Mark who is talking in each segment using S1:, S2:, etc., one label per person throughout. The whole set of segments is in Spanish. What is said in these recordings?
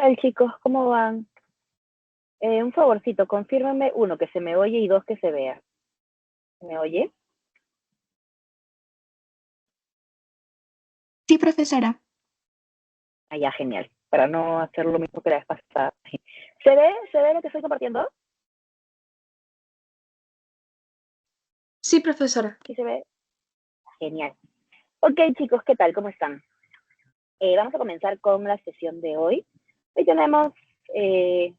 S1: tal, chicos? ¿Cómo van? Un favorcito, confírmame uno, que se me oye y dos, que se vea. ¿Se me oye?
S2: Sí, profesora.
S1: Ah, ya, genial. Para no hacer lo mismo que la vez pasada. ¿Se ve? ¿Se ve lo que estoy compartiendo?
S2: Sí, profesora.
S1: ¿Sí se ve? Genial. Ok, chicos, ¿qué tal? ¿Cómo están? Vamos a comenzar con la sesión de hoy. Hoy tenemos,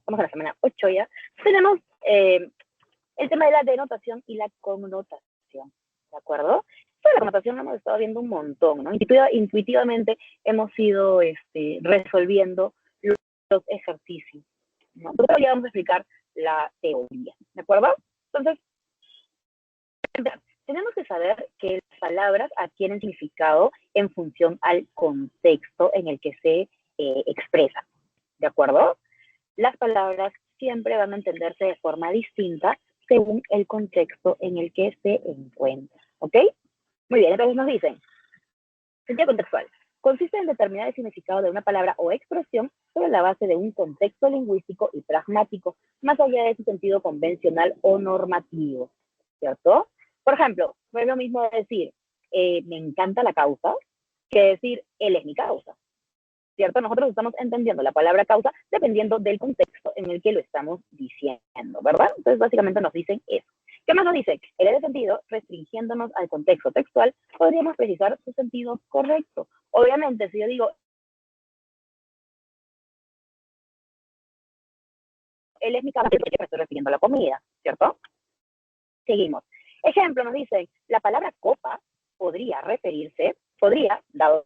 S1: vamos a la semana 8 ya, tenemos el tema de la denotación y la connotación, ¿de acuerdo? Pues la connotación lo hemos estado viendo un montón, ¿no? Intuitivamente hemos ido resolviendo los ejercicios, ¿no? Pero ya vamos a explicar la teoría, ¿de acuerdo? Entonces, tenemos que saber que las palabras adquieren significado en función al contexto en el que se expresan, ¿de acuerdo? Las palabras siempre van a entenderse de forma distinta según el contexto en el que se encuentra, ¿ok? Muy bien, entonces nos dicen, sentido contextual. Consiste en determinar el significado de una palabra o expresión sobre la base de un contexto lingüístico y pragmático, más allá de su sentido convencional o normativo, ¿cierto? Por ejemplo, no es lo mismo decir, me encanta la causa, que decir, él es mi causa, ¿cierto? Nosotros estamos entendiendo la palabra causa dependiendo del contexto en el que lo estamos diciendo, ¿verdad? Entonces, básicamente nos dicen eso. ¿Qué más nos dicen? En ese sentido, restringiéndonos al contexto textual, podríamos precisar su sentido correcto. Obviamente, si yo digo, él es mi causa, me estoy refiriendo a la comida, ¿cierto? Seguimos. Ejemplo, nos dicen, la palabra copa podría referirse, podría, dado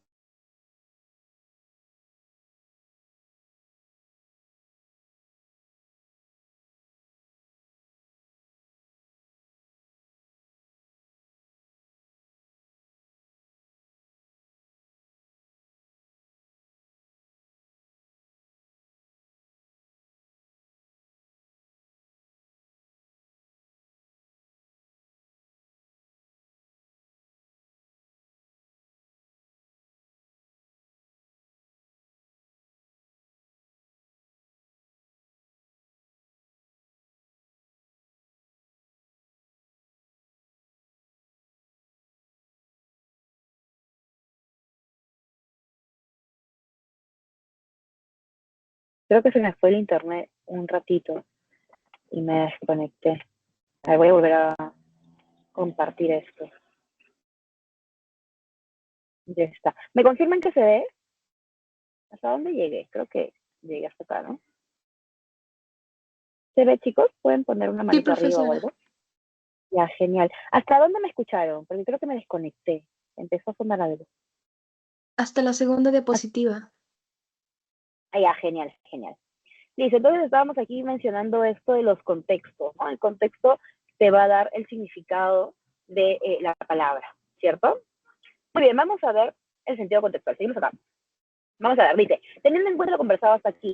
S1: creo que se me fue el internet un ratito y me desconecté. A ver, voy a volver a compartir esto. Ya está. ¿Me confirman que se ve? ¿Hasta dónde llegué? Creo que llegué hasta acá, ¿no? ¿Se ve, chicos? ¿Pueden poner una
S2: Sí,
S1: manito arriba o
S2: profesora.
S1: algo? Ya, genial. ¿Hasta dónde me escucharon? Porque creo que me desconecté. Empezó a sonar algo.
S2: Hasta la segunda diapositiva.
S1: Ah, ya, genial, genial. Listo, entonces estábamos aquí mencionando esto de los contextos, ¿no? El contexto te va a dar el significado de la palabra, ¿cierto? Muy bien, vamos a ver el sentido contextual. Seguimos acá. Vamos a ver, dice, teniendo en cuenta lo conversado hasta aquí,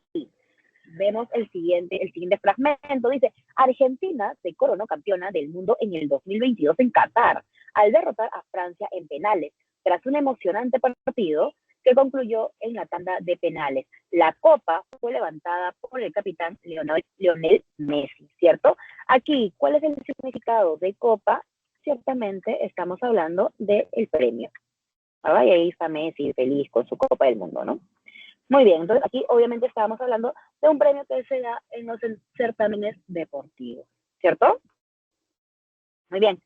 S1: vemos el siguiente fragmento. Dice, Argentina se coronó campeona del mundo en el 2022 en Qatar, al derrotar a Francia en penales, tras un emocionante partido que concluyó en la tanda de penales. La copa fue levantada por el capitán Lionel Messi, ¿cierto? Aquí, ¿cuál es el significado de copa? Ciertamente estamos hablando del premio. ¿Verdad? Y ahí está Messi feliz con su Copa del Mundo, ¿no? Muy bien, entonces aquí obviamente estábamos hablando de un premio que se da en los certámenes deportivos, ¿cierto? Muy bien.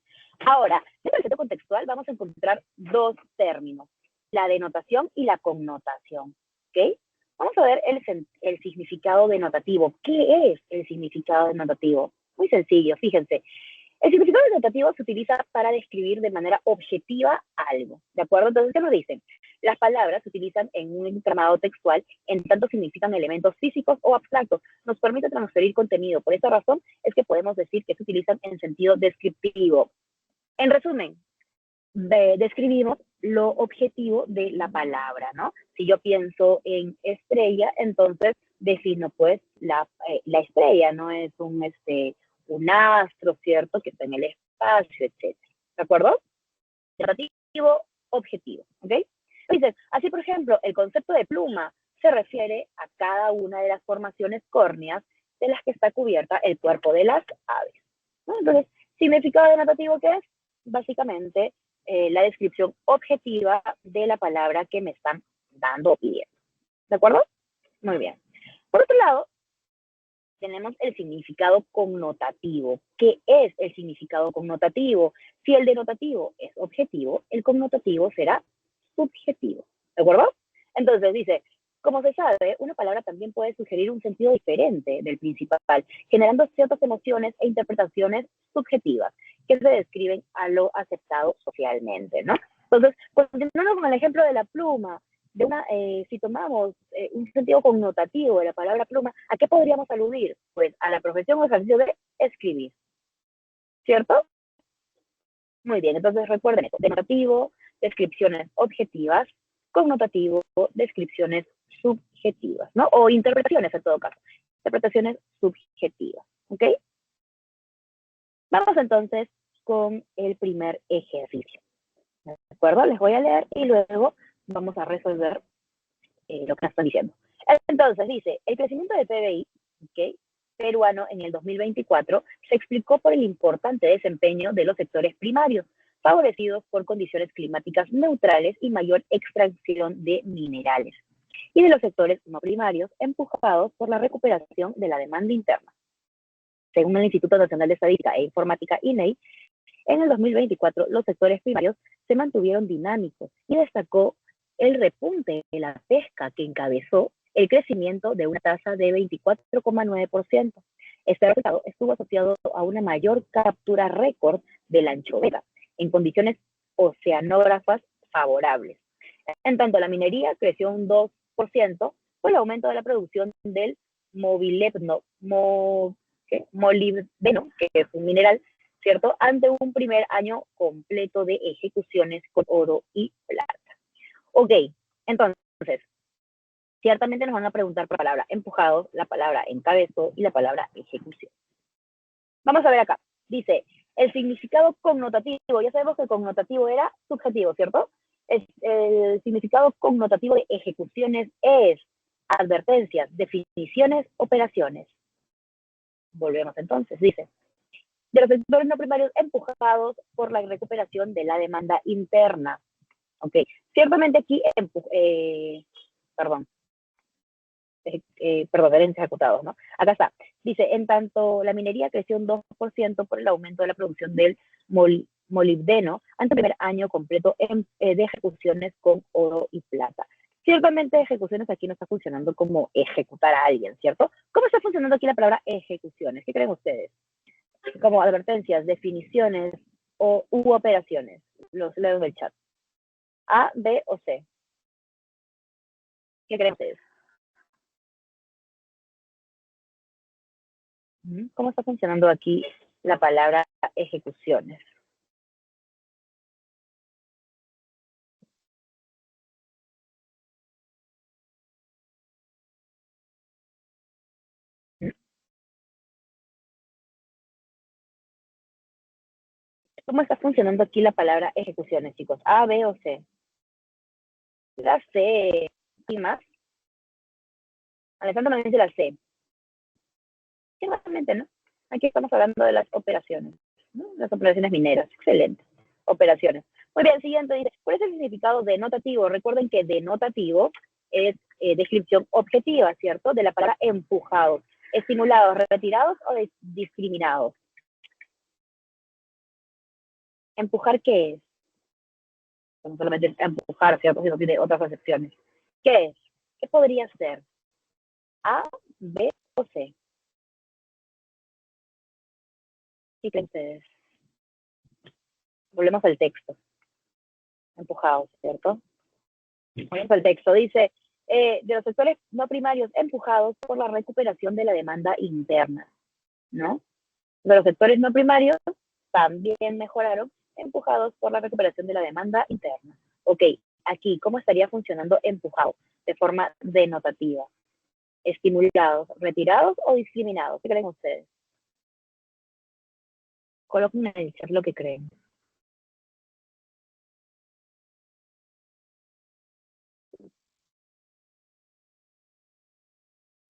S1: Ahora, dentro del sentido contextual vamos a encontrar dos términos, la denotación y la connotación, ¿ok? Vamos a ver el significado denotativo. ¿Qué es el significado denotativo? Muy sencillo, fíjense. El significado denotativo se utiliza para describir de manera objetiva algo, ¿de acuerdo? Entonces, ¿qué nos dicen? Las palabras se utilizan en un entramado textual, en tanto significan elementos físicos o abstractos. Nos permite transferir contenido. Por esa razón es que podemos decir que se utilizan en sentido descriptivo. En resumen, describimos lo objetivo de la palabra, ¿no? Si yo pienso en estrella, entonces defino pues la estrella, no es un astro, ¿cierto? Que está en el espacio, etcétera. ¿De acuerdo? Narrativo, objetivo, ¿ok? Dices, así por ejemplo, el concepto de pluma se refiere a cada una de las formaciones córneas de las que está cubierta el cuerpo de las aves, ¿no? Entonces, significado denotativo, ¿qué es? Básicamente, la descripción objetiva de la palabra que me están dando o pidiendo. ¿De acuerdo? Muy bien. Por otro lado, tenemos el significado connotativo. ¿Qué es el significado connotativo? Si el denotativo es objetivo, el connotativo será subjetivo. ¿De acuerdo? Entonces dice, como se sabe, una palabra también puede sugerir un sentido diferente del principal, generando ciertas emociones e interpretaciones subjetivas que se describen a lo aceptado socialmente, ¿no? Entonces, continuando con el ejemplo de la pluma, si tomamos un sentido connotativo de la palabra pluma, ¿a qué podríamos aludir? Pues a la profesión o ejercicio de escribir, ¿cierto? Muy bien, entonces recuerden esto, denotativo, descripciones objetivas, connotativo, descripciones subjetivas, ¿no? O interpretaciones en todo caso, interpretaciones subjetivas, ¿ok? Vamos entonces con el primer ejercicio, ¿de acuerdo? Les voy a leer y luego vamos a resolver lo que están diciendo. Entonces dice, el crecimiento del PBI, ¿okay?, peruano en el 2024 se explicó por el importante desempeño de los sectores primarios, favorecidos por condiciones climáticas neutrales y mayor extracción de minerales, y de los sectores no primarios, empujados por la recuperación de la demanda interna. Según el Instituto Nacional de Estadística e Informática, INEI, en el 2024 los sectores primarios se mantuvieron dinámicos y destacó el repunte de la pesca, que encabezó el crecimiento de una tasa de 24,9%. Este resultado estuvo asociado a una mayor captura récord de la anchoveta en condiciones oceanógrafas favorables. En tanto, la minería creció un 2% por el aumento de la producción del molibdeno, que es un mineral, ¿cierto?, ante un primer año completo de ejecuciones con oro y plata. Ok, entonces, ciertamente nos van a preguntar por la palabra empujados, la palabra encabezó y la palabra ejecución. Vamos a ver acá. Dice, el significado connotativo, ya sabemos que el connotativo era subjetivo, ¿cierto? El significado connotativo de ejecuciones es advertencias, definiciones, operaciones. Volvemos entonces, dice, de los sectores no primarios empujados por la recuperación de la demanda interna. Ok, ciertamente aquí, herencia ejecutados, ¿no? Acá está. Dice, en tanto la minería creció un 2% por el aumento de la producción del molibdeno ante el primer año completo de ejecuciones con oro y plata. Ciertamente ejecuciones aquí no está funcionando como ejecutar a alguien, ¿cierto? ¿Cómo está funcionando aquí la palabra ejecuciones? ¿Qué creen ustedes? Como advertencias, definiciones u operaciones. Los leo en el chat. A, B o C. ¿Qué creen ustedes? ¿Cómo está funcionando aquí la palabra ejecuciones? ¿Cómo está funcionando aquí la palabra ejecuciones, chicos? ¿A, B o C? La C. ¿Y más? Alejandro nos dice la C. Sí, básicamente, ¿no? Aquí estamos hablando de las operaciones, ¿no? Las operaciones mineras. Excelente. Operaciones. Muy bien, siguiente dice, ¿cuál es el significado denotativo? Recuerden que denotativo es descripción objetiva, ¿cierto? De la palabra empujados, estimulados, retirados o discriminados. ¿Empujar qué es? No solamente empujar, ¿cierto? Sino tiene otras acepciones. ¿Qué es? ¿Qué podría ser? ¿A, B o C? ¿Qué creen ustedes? Volvemos al texto. Empujados, ¿cierto? Volvemos al texto. Dice, de los sectores no primarios empujados por la recuperación de la demanda interna, ¿no? De los sectores no primarios también mejoraron, empujados por la recuperación de la demanda interna. Ok, aquí, ¿cómo estaría funcionando empujado? De forma denotativa. Estimulados, retirados o discriminados. ¿Qué creen ustedes? Coloquen en el chat lo que creen.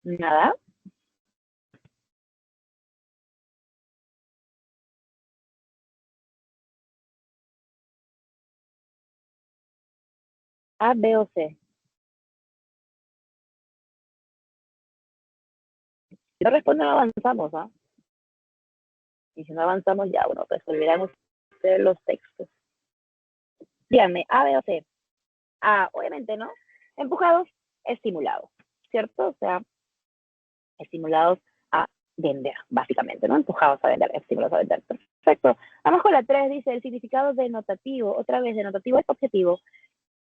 S1: Nada. A, B o C. Si no responden, avanzamos, ¿ah? Y si no avanzamos, ya, bueno, resolveremos los textos. Díganme, A, B o C. A, obviamente, ¿no? Empujados, estimulados, ¿cierto? O sea, estimulados a vender, básicamente, ¿no? Empujados a vender, estimulados a vender. Perfecto. Abajo la 3 dice, el significado denotativo, otra vez, denotativo es objetivo,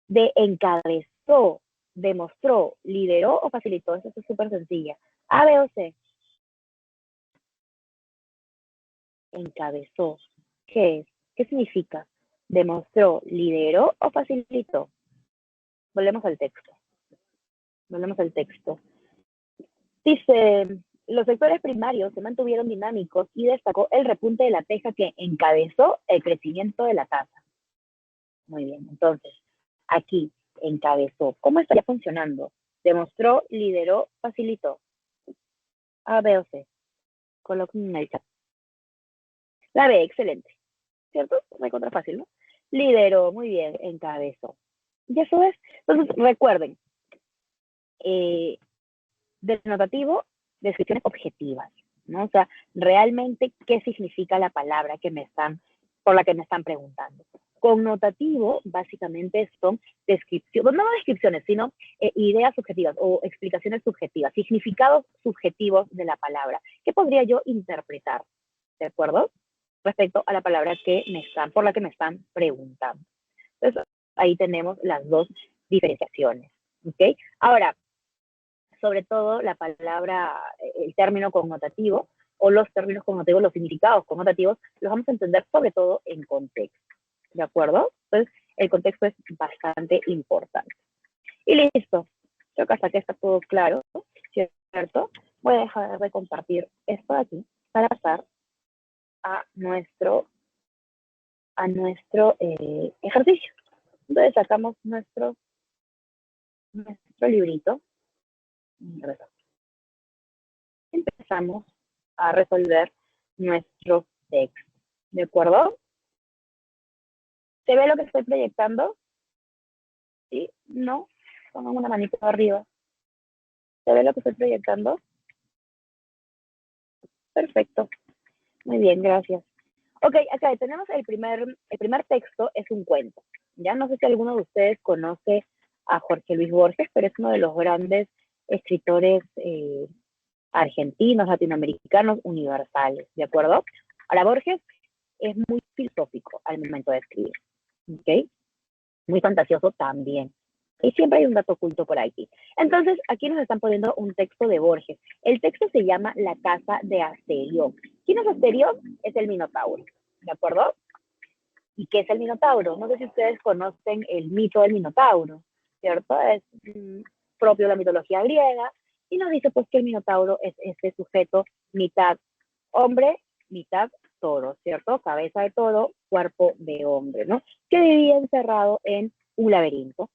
S1: de encabezó, demostró, lideró o facilitó. Eso es súper sencilla. A, B o C. Encabezó. ¿Qué es? ¿Qué significa? Demostró, lideró o facilitó. Volvemos al texto. Volvemos al texto. Dice, los sectores primarios se mantuvieron dinámicos y destacó el repunte de la teja que encabezó el crecimiento de la tasa. Muy bien, entonces, aquí, encabezó. ¿Cómo estaría funcionando? Demostró, lideró, facilitó. A, B o C. Coloquen en el chat. La B, excelente. ¿Cierto? Me contra fácil, ¿no? Lideró, muy bien, encabezó. Y eso es. Entonces, recuerden, denotativo, descripciones objetivas, ¿no? O sea, realmente, ¿qué significa la palabra por la que me están preguntando? Connotativo, básicamente, son descripciones, no descripciones, sino ideas subjetivas o explicaciones subjetivas, significados subjetivos de la palabra. ¿Qué podría yo interpretar? ¿De acuerdo? Respecto a la palabra por la que me están preguntando. Entonces, ahí tenemos las dos diferenciaciones. ¿Ok? Ahora, sobre todo la palabra, el término connotativo o los términos connotativos, los significados connotativos, los vamos a entender sobre todo en contexto, ¿de acuerdo? Entonces, el contexto es bastante importante. Y listo, creo que hasta aquí está todo claro, ¿cierto? Voy a dejar de compartir esto de aquí para pasar a nuestro ejercicio. Entonces sacamos nuestro librito. Empezamos a resolver nuestro texto. ¿De acuerdo? ¿Se ve lo que estoy proyectando? ¿Sí? ¿No? Pongan una manito arriba. ¿Se ve lo que estoy proyectando? Perfecto. Muy bien, gracias. Ok, acá tenemos el primer texto, es un cuento. Ya no sé si alguno de ustedes conoce a Jorge Luis Borges, pero es uno de los grandes escritores argentinos, latinoamericanos, universales, ¿de acuerdo? Ahora, Borges es muy filosófico al momento de escribir, ¿ok? Muy fantasioso también. Y siempre hay un dato oculto por aquí. Entonces, aquí nos están poniendo un texto de Borges. El texto se llama La casa de Asterión. ¿Quién es Asterión? Es el Minotauro, ¿de acuerdo? ¿Y qué es el Minotauro? No sé si ustedes conocen el mito del Minotauro, ¿cierto? Es propio de la mitología griega y nos dice pues que el Minotauro es este sujeto mitad hombre, mitad toro, ¿cierto? Cabeza de toro, cuerpo de hombre, ¿no? Que vivía encerrado en un laberinto.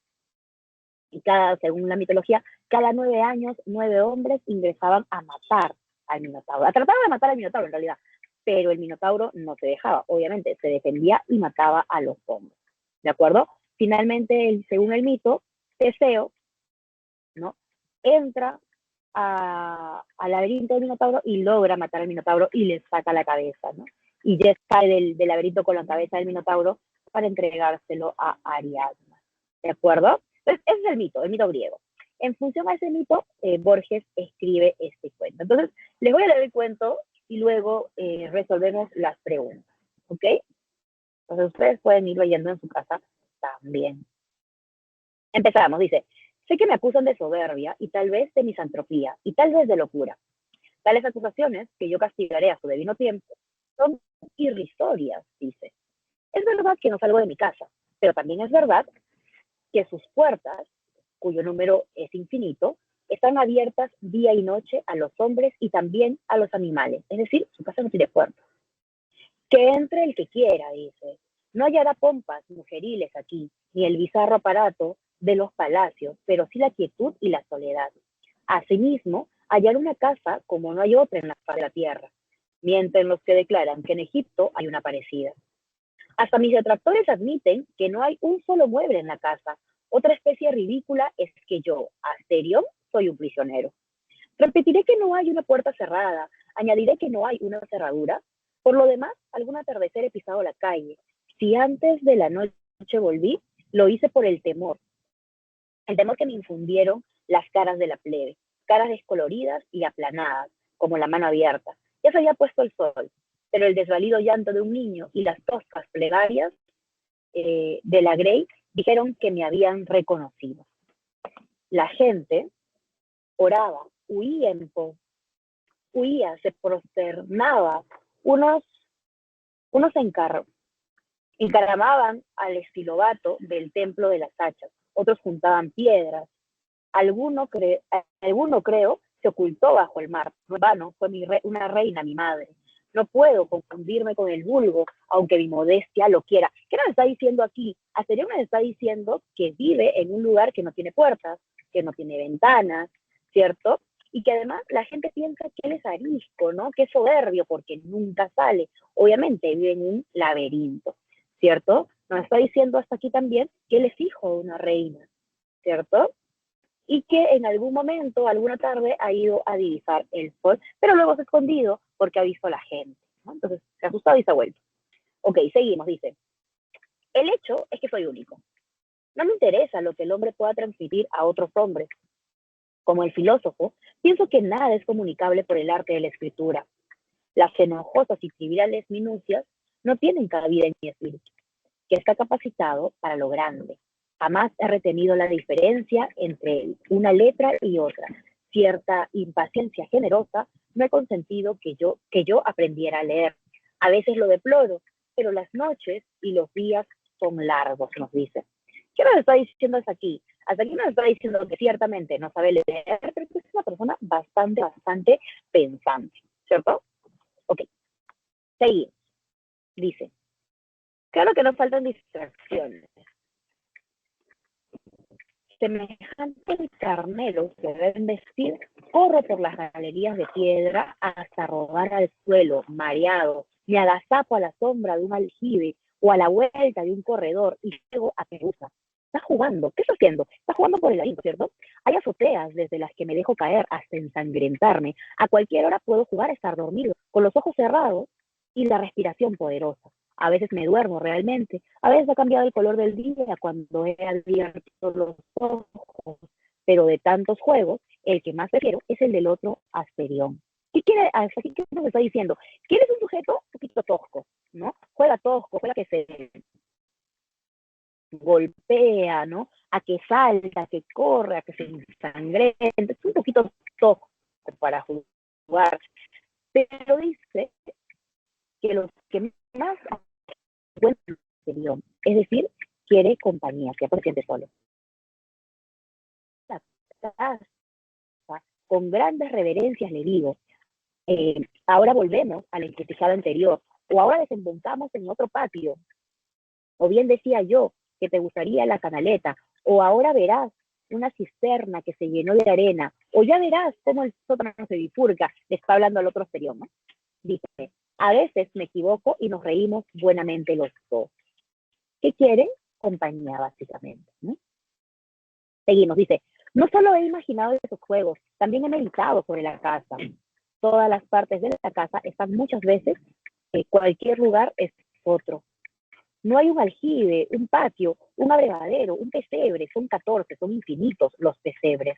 S1: Y según la mitología, cada 9 años, 9 hombres ingresaban a matar al Minotauro. A tratar de matar al Minotauro, en realidad. Pero el Minotauro no se dejaba. Obviamente, se defendía y mataba a los hombres. ¿De acuerdo? Finalmente, según el mito, Teseo, ¿no? Entra al laberinto del Minotauro y logra matar al Minotauro y le saca la cabeza, ¿no? Y ya sale del laberinto con la cabeza del Minotauro para entregárselo a Ariadna. ¿De acuerdo? Entonces, ese es el mito griego. En función a ese mito, Borges escribe este cuento. Entonces, les voy a leer el cuento y luego resolvemos las preguntas, ¿ok? Entonces, ustedes pueden ir leyendo en su casa también. Empezamos, dice, sé que me acusan de soberbia y tal vez de misantropía y tal vez de locura. Tales acusaciones, que yo castigaré a su debido tiempo, son irrisorias, dice. Es verdad que no salgo de mi casa, pero también es verdad que sus puertas, cuyo número es infinito, están abiertas día y noche a los hombres y también a los animales. Es decir, su casa no tiene puertas. Que entre el que quiera, dice. No hallará pompas mujeriles aquí, ni el bizarro aparato de los palacios, pero sí la quietud y la soledad. Asimismo, hallar una casa como no hay otra en la faz de la tierra, mienten los que declaran que en Egipto hay una parecida. Hasta mis detractores admiten que no hay un solo mueble en la casa. Otra especie ridícula es que yo, Asterión, soy un prisionero. Repetiré que no hay una puerta cerrada, añadiré que no hay una cerradura. Por lo demás, algún atardecer he pisado la calle. Si antes de la noche volví, lo hice por el temor que me infundieron las caras de la plebe, caras descoloridas y aplanadas, como la mano abierta. Ya se había puesto el sol, pero el desvalido llanto de un niño y las toscas plegarias de la Grey dijeron que me habían reconocido. La gente oraba, huía, se prosternaba, unos encaramaban al estilobato del templo de las hachas, otros juntaban piedras, alguno creo se ocultó bajo el mar. No en vano, fue una reina mi madre. No puedo confundirme con el vulgo, aunque mi modestia lo quiera. ¿Qué nos está diciendo aquí? Asterión nos está diciendo que vive en un lugar que no tiene puertas, que no tiene ventanas, ¿cierto? Y que además la gente piensa que él es arisco, ¿no? Que es soberbio porque nunca sale. Obviamente vive en un laberinto, ¿cierto? Nos está diciendo hasta aquí también que él es hijo de una reina, ¿cierto? Y que en algún momento, alguna tarde, ha ido a divisar el sol, pero luego se ha escondido porque ha visto a la gente, ¿no? Entonces se ha asustado y se ha vuelto. Ok, seguimos, dice. El hecho es que soy único. No me interesa lo que el hombre pueda transmitir a otros hombres. Como el filósofo, pienso que nada es comunicable por el arte de la escritura. Las enojosas y triviales minucias no tienen cabida en mi espíritu, que está capacitado para lo grande. Jamás he retenido la diferencia entre una letra y otra. Cierta impaciencia generosa no he consentido que yo aprendiera a leer. A veces lo deploro, pero las noches y los días son largos, nos dice. ¿Qué nos está diciendo hasta aquí? Hasta aquí nos está diciendo que ciertamente no sabe leer, pero que es una persona bastante pensante, ¿cierto? Ok, seguimos. Dice, claro que no faltan distracciones. Semejante carnero que deben vestir, corro por las galerías de piedra hasta rodar al suelo, mareado, me agazapo a la sombra de un aljibe o a la vuelta de un corredor y llego a Perusa. Está jugando, ¿qué está haciendo? Está jugando por el laberinto, ¿cierto? Hay azoteas desde las que me dejo caer hasta ensangrentarme. A cualquier hora puedo jugar a estar dormido, con los ojos cerrados y la respiración poderosa. A veces me duermo realmente, a veces ha cambiado el color del día cuando he abierto los ojos, pero de tantos juegos, el que más prefiero es el del otro Asterión. ¿Qué nos está diciendo? Que eres un sujeto un poquito tosco, ¿no? Juega tosco, juega que se golpea, ¿no? A que salta, a que corre, a que se ensangrenta, es un poquito tosco para jugar, pero dice que los que más es decir, quiere compañía, que se siente solo. La casa, con grandes reverencias le digo, ahora volvemos a la encrucijada anterior, o ahora desembocamos en otro patio, o bien decía yo que te gustaría la canaleta, o ahora verás una cisterna que se llenó de arena, o ya verás cómo el sótano se bifurca, le está hablando al otro exterior, ¿no? Dice, a veces me equivoco y nos reímos buenamente los dos. ¿Qué quieren? Compañía, básicamente, ¿no? Seguimos, dice, no solo he imaginado esos juegos, también he meditado sobre la casa. Todas las partes de la casa están muchas veces, cualquier lugar es otro. No hay un aljibe, un patio, un abrevadero, un pesebre, son 14, son infinitos los pesebres.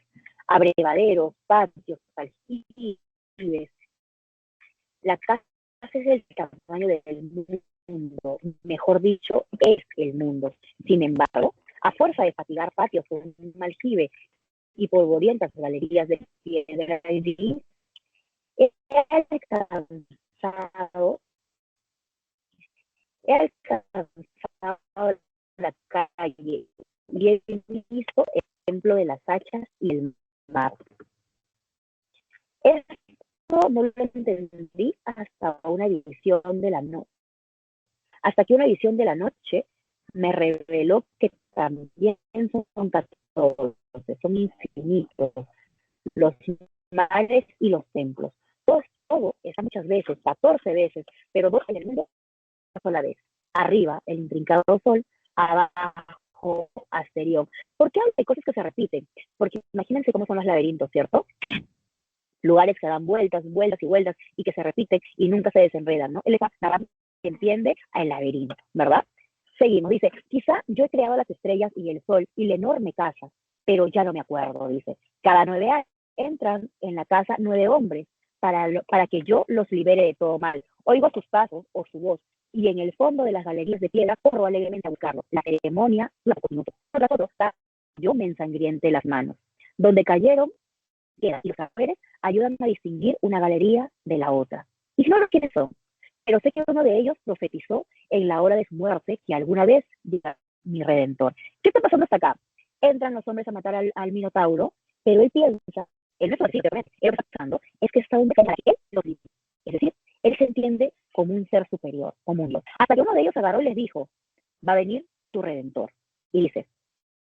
S1: Abrevaderos, patios, aljibes. La casa es el tamaño del mundo, mejor dicho, es el mundo. Sin embargo, a fuerza de fatigar patios con un aljibe y polvorientas galerías de piedra y gris, he alcanzado la calle y he visto el templo de las hachas y el mar. Esto no lo entendí hasta que una visión de la noche me reveló que también son 14, son infinitos los mares y los templos. Todo está muchas veces, 14 veces, pero dos en el mundo una sola vez. Arriba, el intrincado sol, abajo, Asterión. ¿Por qué hay cosas que se repiten? Porque imagínense cómo son los laberintos, ¿cierto? Lugares que dan vueltas, vueltas y vueltas y que se repiten y nunca se desenredan, ¿no? Él está se entiende al laberinto, ¿verdad? Seguimos, dice, quizá yo he creado las estrellas y el sol y la enorme casa, pero ya no me acuerdo, dice. Cada 9 años entran en la casa 9 hombres para que yo los libere de todo mal. Oigo sus pasos o su voz y en el fondo de las galerías de piedra corro alegremente a buscarlo. La ceremonia dura pocos minutos. Tras otro está, yo me ensangriente las manos. Donde cayeron quedan y los saberes ayudan a distinguir una galería de la otra. Ignoro quiénes son, pero sé que uno de ellos profetizó en la hora de su muerte que alguna vez diga mi redentor. ¿Qué está pasando hasta acá? Entran los hombres a matar al Minotauro, pero él piensa, él no es así, él está pensando, es que está un que él los dice. Es decir, él se entiende como un ser superior, como un Dios. Hasta que uno de ellos agarró y les dijo, va a venir tu redentor. Y dice,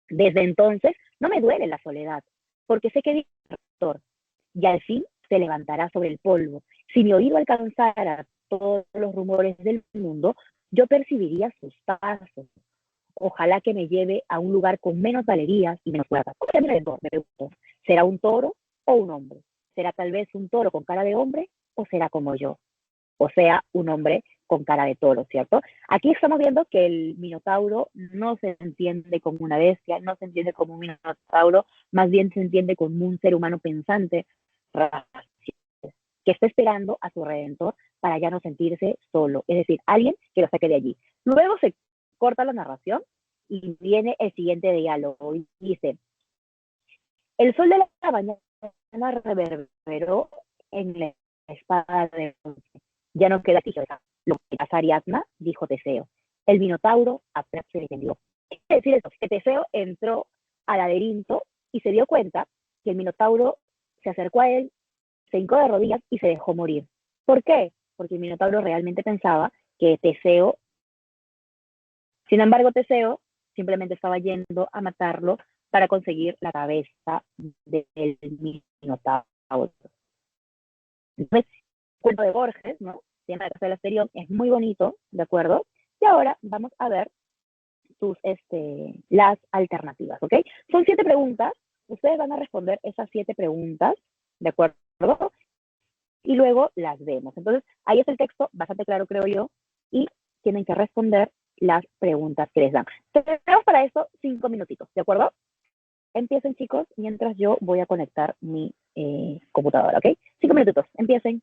S1: desde entonces no me duele la soledad, porque sé que viene el redentor y al fin se levantará sobre el polvo. Si mi oído alcanzara todos los rumores del mundo, yo percibiría sus pasos. Ojalá que me lleve a un lugar con menos galerías y menos puertas. ¿Cómo será mi redentor? Me pregunto. ¿Será un toro o un hombre? ¿Será tal vez un toro con cara de hombre o será como yo? O sea, un hombre con cara de toro, ¿cierto? Aquí estamos viendo que el minotauro no se entiende como una bestia, no se entiende como un minotauro, más bien se entiende como un ser humano pensante, que está esperando a su redentor para ya no sentirse solo, es decir, alguien que lo saque de allí. Luego se corta la narración y viene el siguiente diálogo y dice, el sol de la mañana reverberó en la espada de ya no queda aquí, lo que pasa Ariadna, dijo Teseo. El Minotauro apenas se defendió. ¿Qué quiere decir eso? Que Teseo entró al laberinto y se dio cuenta que el Minotauro se acercó a él, se hincó de rodillas y se dejó morir. ¿Por qué? Porque el Minotauro realmente pensaba que Teseo, sin embargo, Teseo simplemente estaba yendo a matarlo para conseguir la cabeza del Minotauro. Entonces, el cuento de Borges, ¿no? Se llama La Casa del Asterión, es muy bonito, ¿de acuerdo? Y ahora vamos a ver las alternativas, ¿ok? Son 7 preguntas, ustedes van a responder esas 7 preguntas, ¿de acuerdo? Y luego las vemos. Entonces, ahí es el texto, bastante claro, creo yo, y tienen que responder las preguntas que les dan. Tenemos para eso 5 minutitos, ¿de acuerdo? Empiecen, chicos, mientras yo voy a conectar mi computadora, ¿ok? 5 minutitos, empiecen.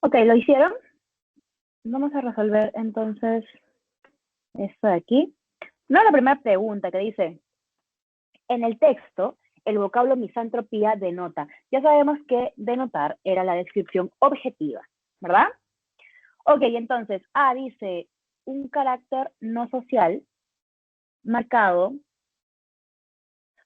S1: Ok, ¿lo hicieron? Vamos a resolver entonces esto de aquí. No, la primera pregunta que dice, en el texto, el vocablo misantropía denota. Ya sabemos que denotar era la descripción objetiva, ¿verdad? Ok, entonces, A dice un carácter no social marcado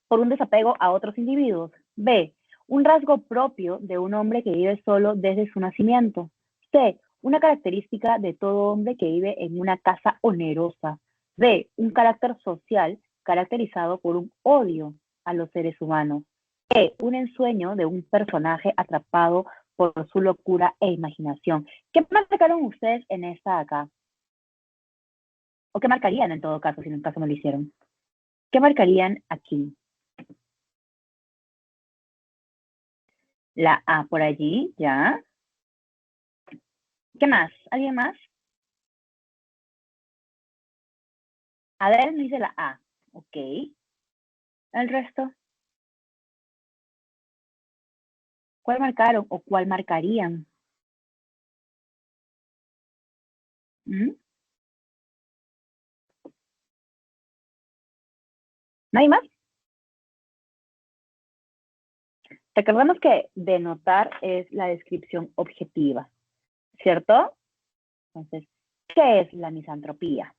S1: por un desapego a otros individuos. B, un rasgo propio de un hombre que vive solo desde su nacimiento. C, una característica de todo hombre que vive en una casa onerosa. D, un carácter social caracterizado por un odio a los seres humanos. E, un ensueño de un personaje atrapado por su locura e imaginación. ¿Qué marcaron ustedes en esta acá? ¿O qué marcarían en todo caso, si en un caso no lo hicieron? ¿Qué marcarían aquí? La A por allí, ¿ya? ¿Qué más? ¿Alguien más? A ver, me dice la A. Ok. ¿El resto? ¿Cuál marcaron o cuál marcarían? ¿Mm? ¿No hay más? Recordemos que denotar es la descripción objetiva, ¿cierto? Entonces, ¿qué es la misantropía?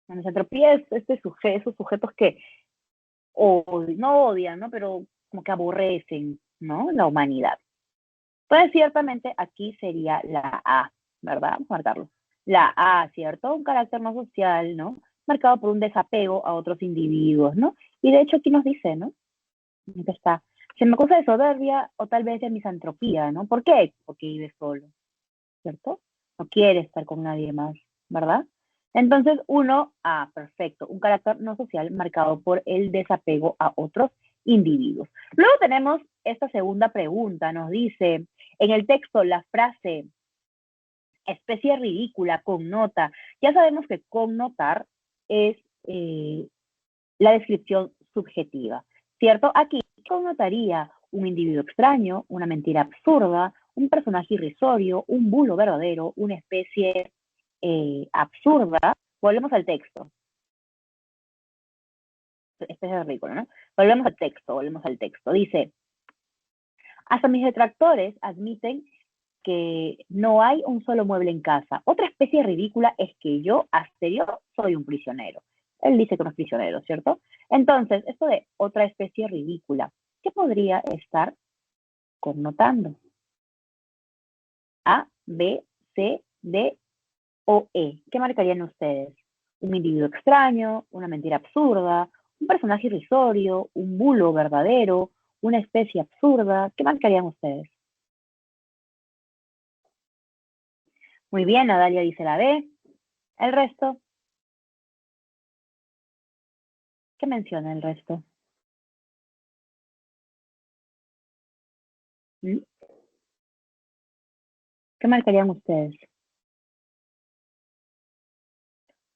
S1: La misantropía es esos sujetos que no odian, ¿no? Pero como que aborrecen, ¿no? La humanidad. Pues ciertamente aquí sería la A, ¿verdad? Vamos a marcarlo. La A, ¿cierto? Un carácter no social, ¿no? Marcado por un desapego a otros individuos, ¿no? Y de hecho aquí nos dice, ¿no? Aquí está. Se me acusa de soberbia o tal vez de misantropía, ¿no? ¿Por qué? Porque vive solo, ¿cierto? No quiere estar con nadie más, ¿verdad? Entonces, uno, perfecto, un carácter no social marcado por el desapego a otros individuos. Luego tenemos esta segunda pregunta, nos dice, en el texto la frase especie ridícula, connota, ya sabemos que connotar es la descripción subjetiva, ¿cierto? Aquí connotaría un individuo extraño, una mentira absurda, un personaje irrisorio, un bulo verdadero, una especie absurda. Volvemos al texto. Especie ridícula, ¿no? Volvemos al texto. Dice, hasta mis detractores admiten que no hay un solo mueble en casa. Otra especie ridícula es que yo, Asterio, soy un prisionero. Él dice que no es prisionero, ¿cierto? Entonces, esto de otra especie ridícula, ¿qué podría estar connotando? A, B, C, D o E. ¿Qué marcarían ustedes? Un individuo extraño, una mentira absurda, un personaje irrisorio, un bulo verdadero, una especie absurda. ¿Qué marcarían ustedes? Muy bien, Nadalia dice la B. El resto, ¿qué menciona el resto? ¿Mm? ¿Qué marcarían ustedes?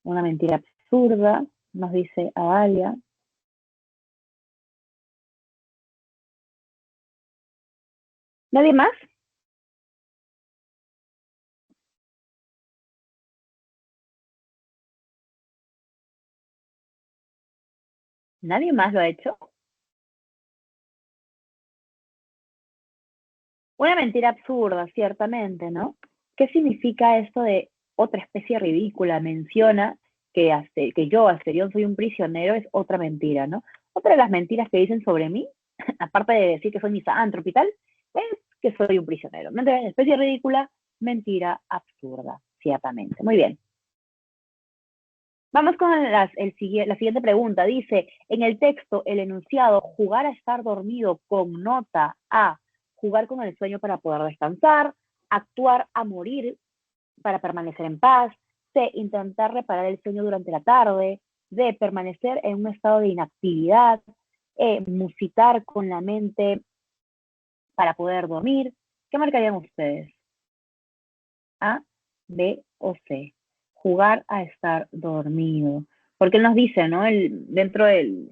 S1: Una mentira absurda, nos dice Adalia. ¿Nadie más? ¿Nadie más lo ha hecho? Una mentira absurda, ciertamente, ¿no? ¿Qué significa esto de otra especie ridícula? Menciona que yo, Asterión, soy un prisionero, es otra mentira, ¿no? Otra de las mentiras que dicen sobre mí, aparte de decir que soy misántropo y tal, es que soy un prisionero. Mentira, especie ridícula, mentira absurda, ciertamente. Muy bien. Vamos con la siguiente pregunta. Dice, en el texto, el enunciado jugar a estar dormido connota a jugar con el sueño para poder descansar, actuar a morir para permanecer en paz, C, intentar reparar el sueño durante la tarde, D, permanecer en un estado de inactividad, E, musitar con la mente para poder dormir. ¿Qué marcarían ustedes? A, B o C. Jugar a estar dormido. Porque él nos dice, ¿no?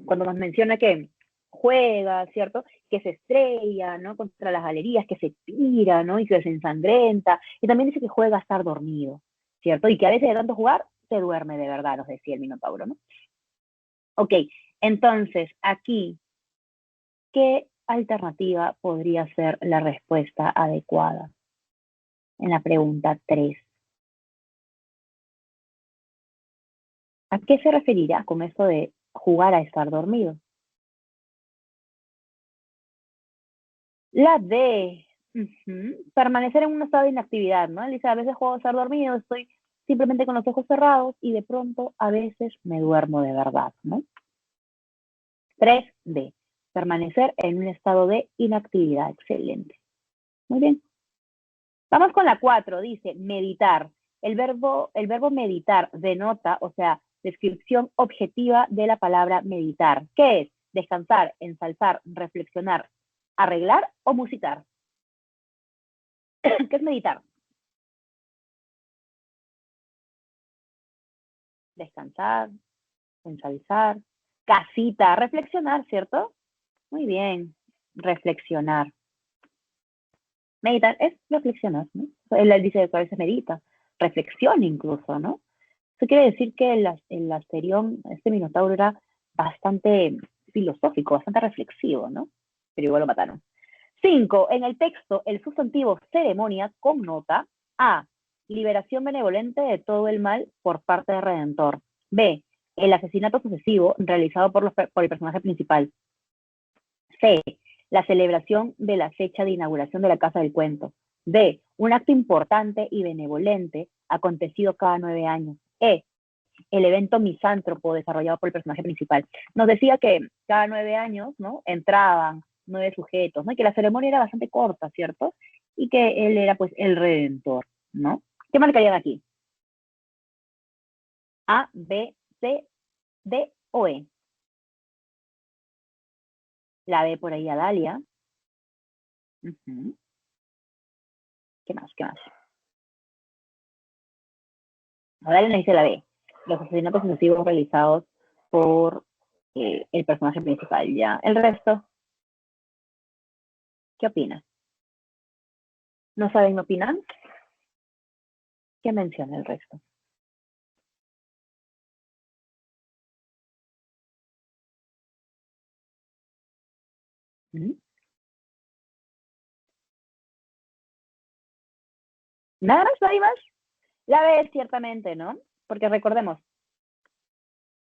S1: Cuando nos menciona que juega, ¿cierto? Que se estrella, ¿no? Contra las galerías, que se tira, ¿no? Y que se ensangrenta. Y también dice que juega a estar dormido, ¿cierto? Y que a veces de tanto jugar se duerme de verdad, nos decía el Minotauro, ¿no? Ok, entonces aquí, ¿qué alternativa podría ser la respuesta adecuada? En la pregunta 3. ¿A qué se referirá con esto de jugar a estar dormido? La D, permanecer en un estado de inactividad, ¿no? Él dice, a veces juego a estar dormido, estoy simplemente con los ojos cerrados y de pronto a veces me duermo de verdad, ¿no? 3D, permanecer en un estado de inactividad. Excelente. Muy bien. Vamos con la 4, dice meditar. El verbo meditar denota, o sea, descripción objetiva de la palabra meditar. ¿Qué es? Descansar, ensalzar, reflexionar, arreglar o musicar. ¿Qué es meditar? Descansar, ensalzar, casita, reflexionar, ¿cierto? Muy bien, reflexionar. Meditar es reflexionar, ¿no? Él dice que a veces medita, reflexiona incluso, ¿no? Eso quiere decir que el Asterión, este Minotauro, era bastante filosófico, bastante reflexivo, ¿no? Pero igual lo mataron. 5. En el texto, el sustantivo ceremonia connota A. Liberación benevolente de todo el mal por parte del Redentor. B. El asesinato sucesivo realizado por el personaje principal. C. La celebración de la fecha de inauguración de la Casa del Cuento. D. Un acto importante y benevolente acontecido cada 9 años. E. El evento misántropo desarrollado por el personaje principal. Nos decía que cada 9 años, ¿no? Entraban 9 sujetos, ¿no? Y que la ceremonia era bastante corta, ¿cierto? Y que él era, pues, el redentor, ¿no? ¿Qué marcarían aquí? A, B, C, D o E. La B por ahí a Dalia. ¿Qué más? ¿Qué más? A Dalia le dice la B. Los asesinatos sucesivos realizados por el personaje principal, ¿ya? El resto, ¿qué opinas? ¿No saben opinar? ¿Qué menciona el resto? ¿Mm? ¿Nada más? ¿No hay más? La B, ciertamente, ¿no? Porque recordemos,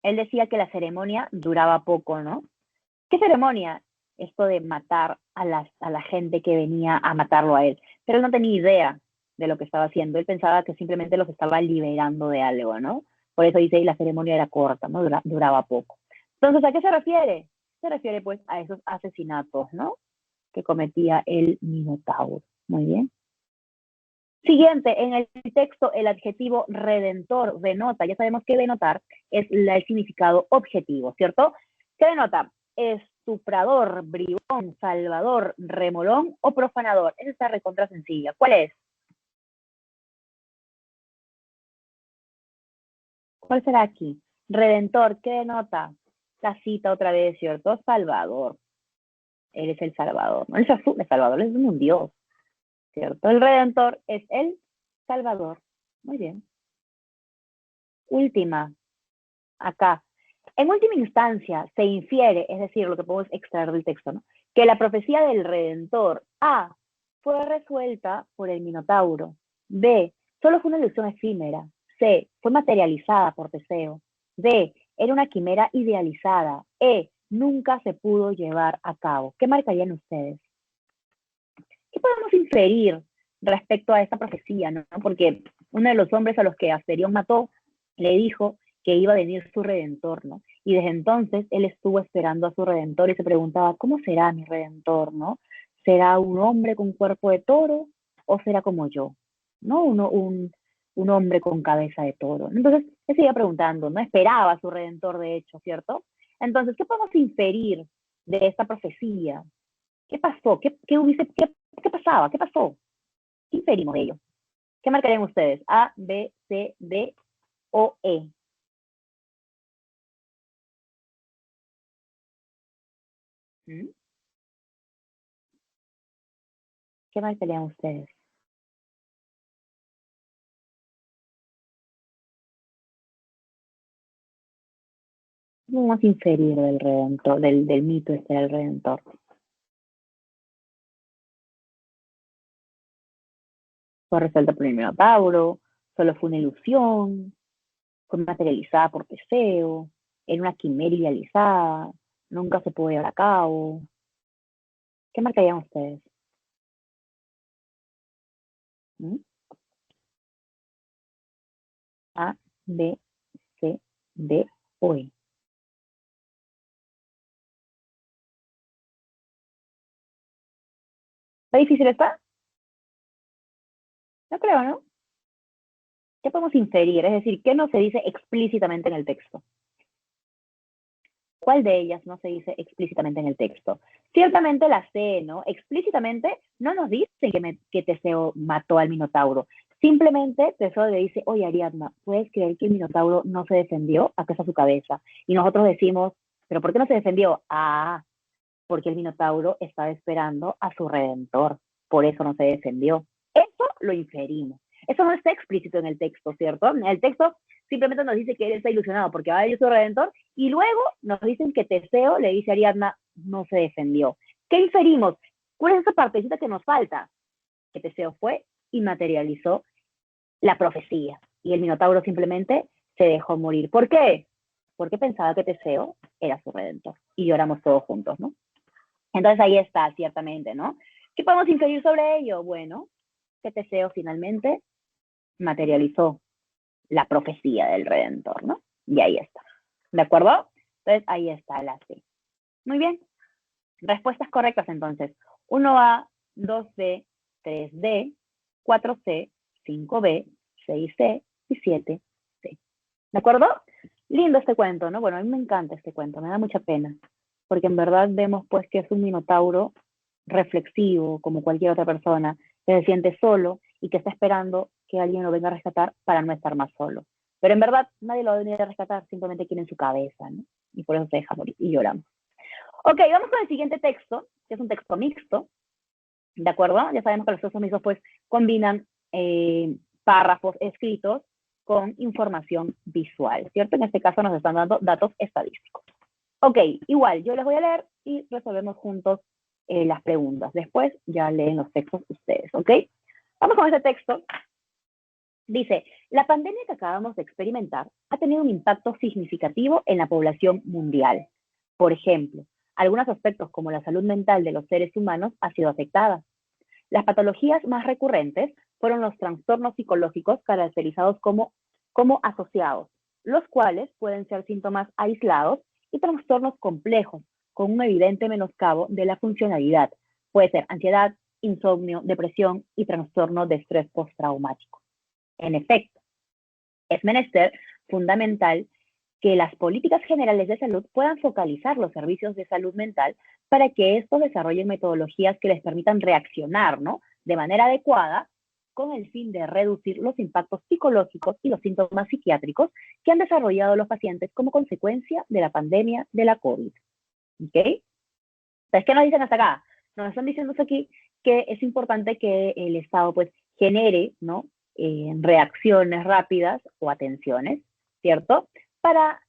S1: él decía que la ceremonia duraba poco, ¿no? ¿Qué ceremonia? Esto de matar a la gente que venía a matarlo a él. Pero él no tenía idea de lo que estaba haciendo. Él pensaba que simplemente los estaba liberando de algo, ¿no? Por eso dice, y la ceremonia era corta, ¿no? Duraba poco. Entonces, ¿a qué se refiere? Se refiere, pues, a esos asesinatos, ¿no? Que cometía el Minotauro. Muy bien. Siguiente, en el texto el adjetivo redentor denota, ya sabemos que denotar es el significado objetivo, ¿cierto? ¿Qué denota? Estuprador, bribón, salvador, remolón o profanador. Esa está recontra sencilla. ¿Cuál es? ¿Cuál será aquí? Redentor, ¿qué denota? La cita otra vez, ¿cierto? Salvador. Él es el salvador. No es azul, el salvador es un dios, ¿cierto? El redentor es el salvador. Muy bien. Última, acá. En última instancia, se infiere, es decir, lo que podemos extraer del texto, ¿no? Que la profecía del Redentor, A, fue resuelta por el Minotauro. B, solo fue una ilusión efímera. C, fue materializada por Teseo. D, era una quimera idealizada. E, nunca se pudo llevar a cabo. ¿Qué marcarían ustedes? ¿Qué podemos inferir respecto a esta profecía, ¿no? Porque uno de los hombres a los que Asterión mató le dijo que iba a venir su redentor, ¿no? Y desde entonces él estuvo esperando a su redentor y se preguntaba, ¿cómo será mi redentor, no? ¿Será un hombre con cuerpo de toro o será como yo? ¿No? Un hombre con cabeza de toro. Entonces, él se iba preguntando, ¿no? Esperaba a su redentor, de hecho, ¿cierto? Entonces, ¿qué podemos inferir de esta profecía? ¿Qué pasó? ¿Qué pasaba? ¿Qué pasó? ¿Qué inferimos de ello? ¿Qué marcarían ustedes? A, B, C, D o E. ¿Mm? ¿Qué más pelean ustedes? ¿Cómo vamos a inferir del redentor, del mito este del redentor? Fue resuelta por el Minotauro, solo fue una ilusión, fue materializada por Teseo, era una quimera idealizada, nunca se pudo llevar a cabo. ¿Qué marcarían ustedes? ¿Mm? A, B, C, D o E. ¿Está difícil esta? No creo, ¿no? ¿Qué podemos inferir? Es decir, ¿qué no se dice explícitamente en el texto? ¿Cuál de ellas no se dice explícitamente en el texto? Ciertamente la C, ¿no? Explícitamente no nos dicen que Teseo mató al Minotauro. Simplemente Teseo le dice, oye Ariadna, ¿puedes creer que el Minotauro no se defendió? Acá está su cabeza. Y nosotros decimos, ¿pero por qué no se defendió? Ah, porque el Minotauro estaba esperando a su redentor. Por eso no se defendió. Eso lo inferimos. Eso no está explícito en el texto, ¿cierto? En el texto simplemente nos dice que él está ilusionado porque va a ir su redentor y luego nos dicen que Teseo le dice a Ariadna, no se defendió. ¿Qué inferimos? ¿Cuál es esa partecita que nos falta? Que Teseo fue y materializó la profecía y el Minotauro simplemente se dejó morir. ¿Por qué? Porque pensaba que Teseo era su redentor y lloramos todos juntos, ¿no? Entonces ahí está, ciertamente, ¿no? ¿Qué podemos inferir sobre ello? Bueno, que Teseo finalmente materializó la profecía del Redentor, ¿no? Y ahí está. ¿De acuerdo? Entonces ahí está la C. Muy bien. Respuestas correctas entonces. 1A, 2B, 3D, 4C, 5B, 6C y 7C. ¿De acuerdo? Lindo este cuento, ¿no? Bueno, a mí me encanta este cuento, me da mucha pena, porque en verdad vemos pues que es un minotauro reflexivo, como cualquier otra persona, que se siente solo y que está esperando que alguien lo venga a rescatar para no estar más solo. Pero en verdad nadie lo va a venir a rescatar, simplemente quiere en su cabeza, ¿no? Y por eso se deja morir y lloramos. Ok, vamos con el siguiente texto, que es un texto mixto, ¿de acuerdo? Ya sabemos que los textos mixtos pues combinan párrafos escritos con información visual, ¿cierto? En este caso nos están dando datos estadísticos. Ok, igual, yo les voy a leer y resolvemos juntos las preguntas. Después ya leen los textos ustedes, ¿ok? Vamos con este texto. Dice, la pandemia que acabamos de experimentar ha tenido un impacto significativo en la población mundial. Por ejemplo, algunos aspectos como la salud mental de los seres humanos ha sido afectada. Las patologías más recurrentes fueron los trastornos psicológicos caracterizados como asociados, los cuales pueden ser síntomas aislados y trastornos complejos, con un evidente menoscabo de la funcionalidad. Puede ser ansiedad, insomnio, depresión y trastorno de estrés postraumático. En efecto, es menester fundamental que las políticas generales de salud puedan focalizar los servicios de salud mental para que estos desarrollen metodologías que les permitan reaccionar, ¿no?, de manera adecuada con el fin de reducir los impactos psicológicos y los síntomas psiquiátricos que han desarrollado los pacientes como consecuencia de la pandemia de la COVID. ¿Ok? Entonces, ¿qué nos dicen hasta acá? Nos están diciendo aquí que es importante que el Estado pues genere, ¿no?, reacciones rápidas o atenciones, ¿cierto? Para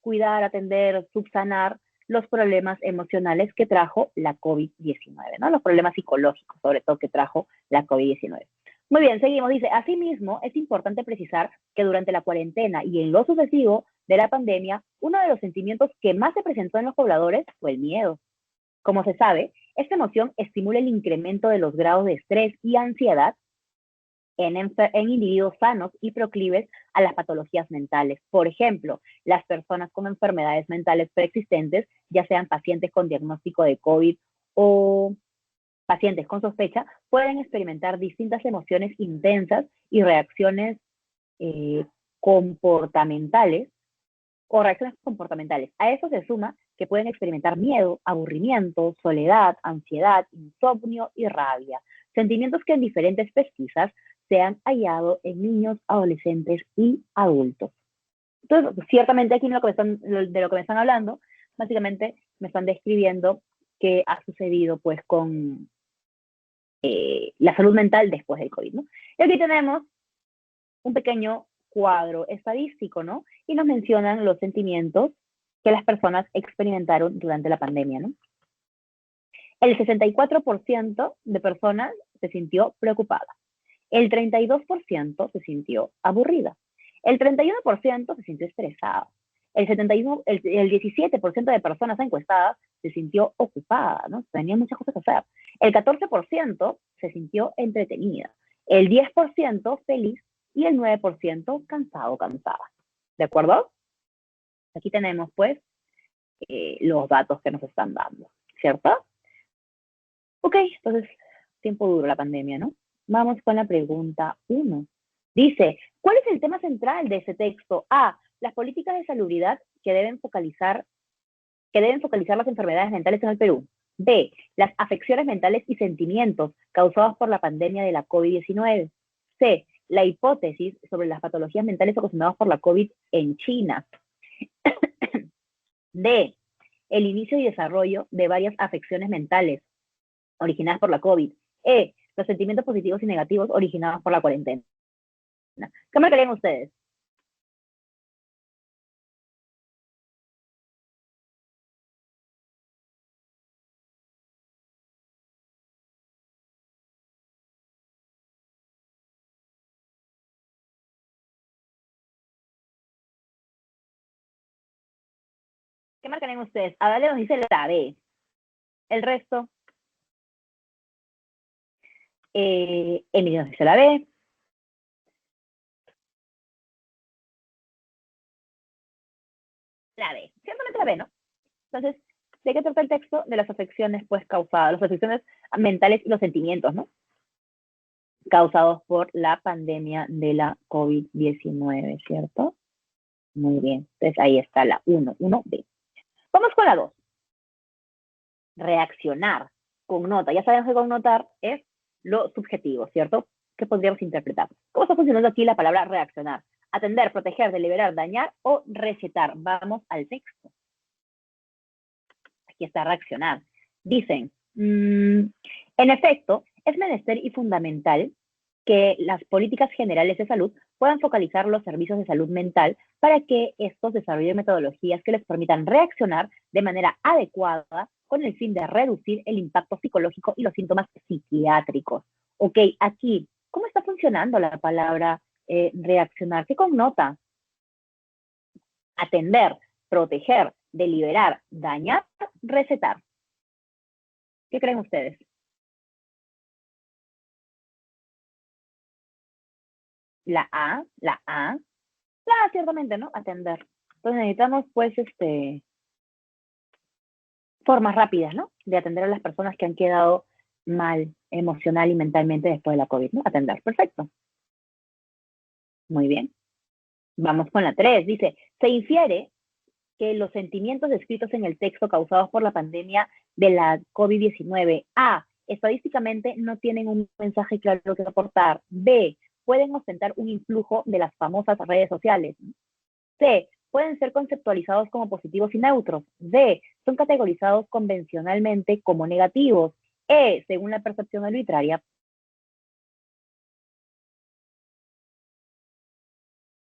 S1: cuidar, atender, subsanar los problemas emocionales que trajo la COVID-19, ¿no? Los problemas psicológicos, sobre todo, que trajo la COVID-19. Muy bien, seguimos. Dice, asimismo, es importante precisar que durante la cuarentena y en lo sucesivo de la pandemia, uno de los sentimientos que más se presentó en los pobladores fue el miedo. Como se sabe, esta emoción estimula el incremento de los grados de estrés y ansiedad en individuos sanos y proclives a las patologías mentales. Por ejemplo, las personas con enfermedades mentales preexistentes, ya sean pacientes con diagnóstico de COVID o pacientes con sospecha, pueden experimentar distintas emociones intensas y reacciones comportamentales o reacciones comportamentales. A eso se suma que pueden experimentar miedo, aburrimiento, soledad, ansiedad, insomnio y rabia, sentimientos que en diferentes pesquisas se han hallado en niños, adolescentes y adultos. Entonces, ciertamente aquí de lo que me están hablando, básicamente me están describiendo qué ha sucedido pues con la salud mental después del COVID, ¿no? Y aquí tenemos un pequeño cuadro estadístico, ¿no? Y nos mencionan los sentimientos que las personas experimentaron durante la pandemia, ¿no? El 64% de personas se sintió preocupada. El 32% se sintió aburrida. El 31% se sintió estresada. El 17% de personas encuestadas se sintió ocupada, ¿no? Tenía muchas cosas que hacer. El 14% se sintió entretenida. El 10% feliz y el 9% cansado, cansada. ¿De acuerdo? Aquí tenemos, pues, los datos que nos están dando, ¿cierto? Ok, entonces, tiempo duro la pandemia, ¿no? Vamos con la pregunta 1. Dice, ¿cuál es el tema central de ese texto? A, las políticas de salubridad que deben focalizar las enfermedades mentales en el Perú. B, las afecciones mentales y sentimientos causados por la pandemia de la COVID-19. C, la hipótesis sobre las patologías mentales ocasionadas por la COVID en China. D, el inicio y desarrollo de varias afecciones mentales originadas por la COVID. E, los sentimientos positivos y negativos originados por la cuarentena. ¿Qué marcarían ustedes? ¿Qué marcarían ustedes? Adale nos dice la B. El resto, Emilio nos dice la B. La B. Ciertamente la B, ¿no? Entonces, ¿de qué trata el texto? De las afecciones, pues, causadas, las afecciones mentales y los sentimientos, ¿no? Causados por la pandemia de la COVID-19, ¿cierto? Muy bien. Entonces, ahí está la 1B. Vamos con la 2. Reaccionar con nota. Ya sabemos que con notar es lo subjetivo, ¿cierto? ¿Qué podríamos interpretar? ¿Cómo está funcionando aquí la palabra reaccionar? Atender, proteger, deliberar, dañar o recetar. Vamos al texto. Aquí está reaccionar. Dicen, en efecto, es menester y fundamental que las políticas generales de salud puedan focalizar los servicios de salud mental para que estos desarrollen metodologías que les permitan reaccionar de manera adecuada con el fin de reducir el impacto psicológico y los síntomas psiquiátricos. Ok, aquí, ¿cómo está funcionando la palabra reaccionar? ¿Qué connota? Atender, proteger, deliberar, dañar, recetar. ¿Qué creen ustedes? La A, la A, la A ciertamente, ¿no? Atender. Entonces necesitamos, pues, formas rápidas, ¿no? De atender a las personas que han quedado mal emocional y mentalmente después de la COVID, ¿no? Atender. Perfecto. Muy bien. Vamos con la 3. Dice, se infiere que los sentimientos descritos en el texto causados por la pandemia de la COVID-19, A, estadísticamente no tienen un mensaje claro que aportar. B, pueden ostentar un influjo de las famosas redes sociales. C, pueden ser conceptualizados como positivos y neutros. D, son categorizados convencionalmente como negativos. E, según la percepción arbitraria,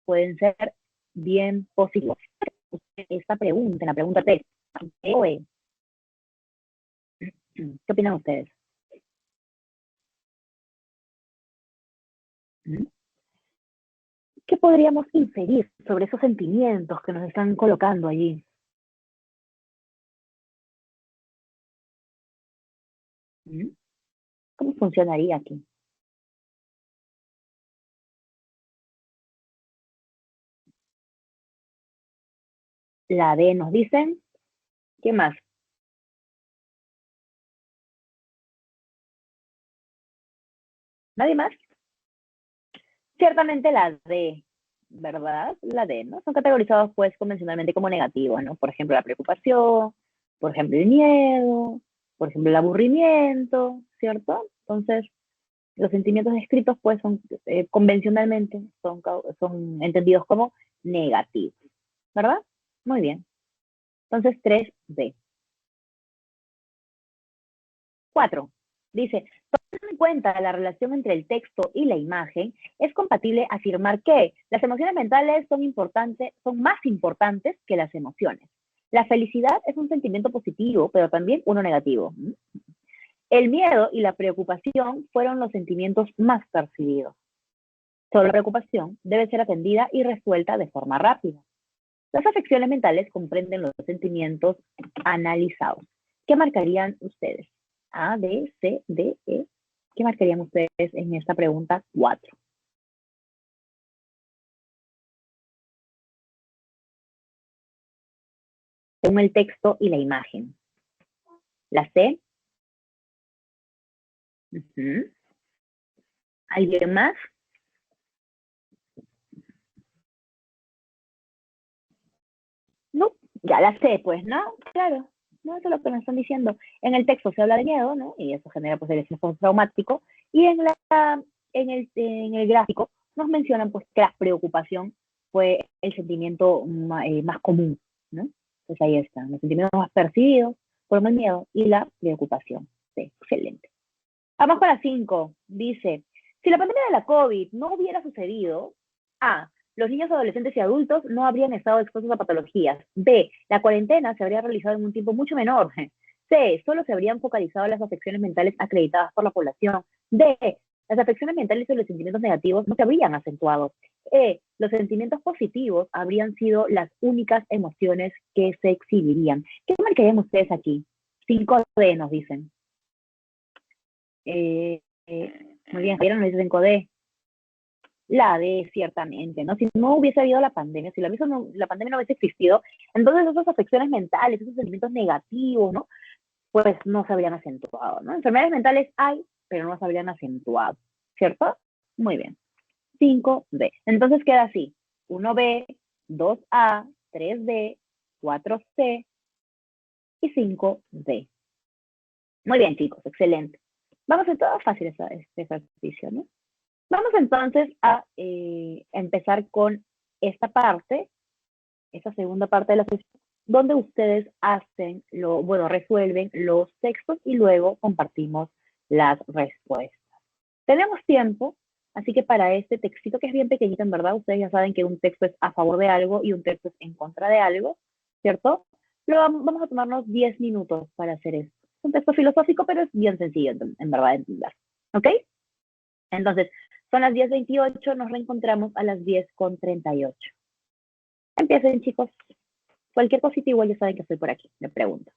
S1: pueden ser bien positivos. Esta pregunta, en la pregunta T, ¿E o E? ¿Qué opinan ustedes? ¿Qué podríamos inferir sobre esos sentimientos que nos están colocando allí? ¿Cómo funcionaría aquí? La D nos dicen. ¿Qué más? ¿Nadie más? Ciertamente la D, ¿verdad? La D, ¿no? Son categorizados pues convencionalmente como negativos, ¿no? Por ejemplo, la preocupación, por ejemplo, el miedo, por ejemplo, el aburrimiento, ¿cierto? Entonces, los sentimientos descritos pues son convencionalmente son entendidos como negativos, ¿verdad? Muy bien. Entonces, 3D. 4. Dice, tomando en cuenta la relación entre el texto y la imagen, es compatible afirmar que las emociones mentales son más importantes que las emociones. La felicidad es un sentimiento positivo, pero también uno negativo. El miedo y la preocupación fueron los sentimientos más percibidos. Solo la preocupación debe ser atendida y resuelta de forma rápida. Las afecciones mentales comprenden los sentimientos analizados. ¿Qué marcarían ustedes? A, B, C, D, E. ¿Qué marcarían ustedes en esta pregunta 4? Según el texto y la imagen. ¿La C? ¿Alguien más? No, ya la sé, pues, ¿no? Claro, no, eso es lo que nos están diciendo. En el texto se habla de miedo, ¿no? Y eso genera, pues, el estrés postraumático. Y en el gráfico nos mencionan, pues, que la preocupación fue el sentimiento más común, ¿no? Pues ahí están, los sentimientos más percibidos fueron el miedo y la preocupación. Sí, excelente. Vamos con la 5. Dice, si la pandemia de la COVID no hubiera sucedido, A, los niños, adolescentes y adultos no habrían estado expuestos a patologías. B, la cuarentena se habría realizado en un tiempo mucho menor. C, solo se habrían focalizado las afecciones mentales acreditadas por la población. D, las afecciones mentales y los sentimientos negativos no se habrían acentuado. E, los sentimientos positivos habrían sido las únicas emociones que se exhibirían. ¿Qué marcarían ustedes aquí? 5D nos dicen. Muy bien, Javier nos dice 5D. La D, ciertamente, ¿no? Si no hubiese habido la pandemia, si la pandemia no hubiese existido, entonces esas afecciones mentales, esos sentimientos negativos, ¿no? Pues no se habrían acentuado, ¿no? Enfermedades mentales hay, pero no se habrían acentuado, ¿cierto? Muy bien. 5D. Entonces queda así. 1B, 2A, 3D, 4C y 5D. Muy bien, chicos, excelente. Vamos a hacer todo fácil este ejercicio, ¿no? Vamos entonces a empezar con esta parte, esta segunda parte de la sesión, donde ustedes resuelven los textos y luego compartimos las respuestas. Tenemos tiempo, así que para este textito que es bien pequeñito, en verdad, ustedes ya saben que un texto es a favor de algo y un texto es en contra de algo, ¿cierto? Vamos a tomarnos 10 minutos para hacer esto. Es un texto filosófico, pero es bien sencillo, en verdad, de entender. ¿Ok? Entonces, son las 10:28, nos reencontramos a las 10:38. Empiecen, chicos. Cualquier cosita igual ya saben que estoy por aquí, me pregunto.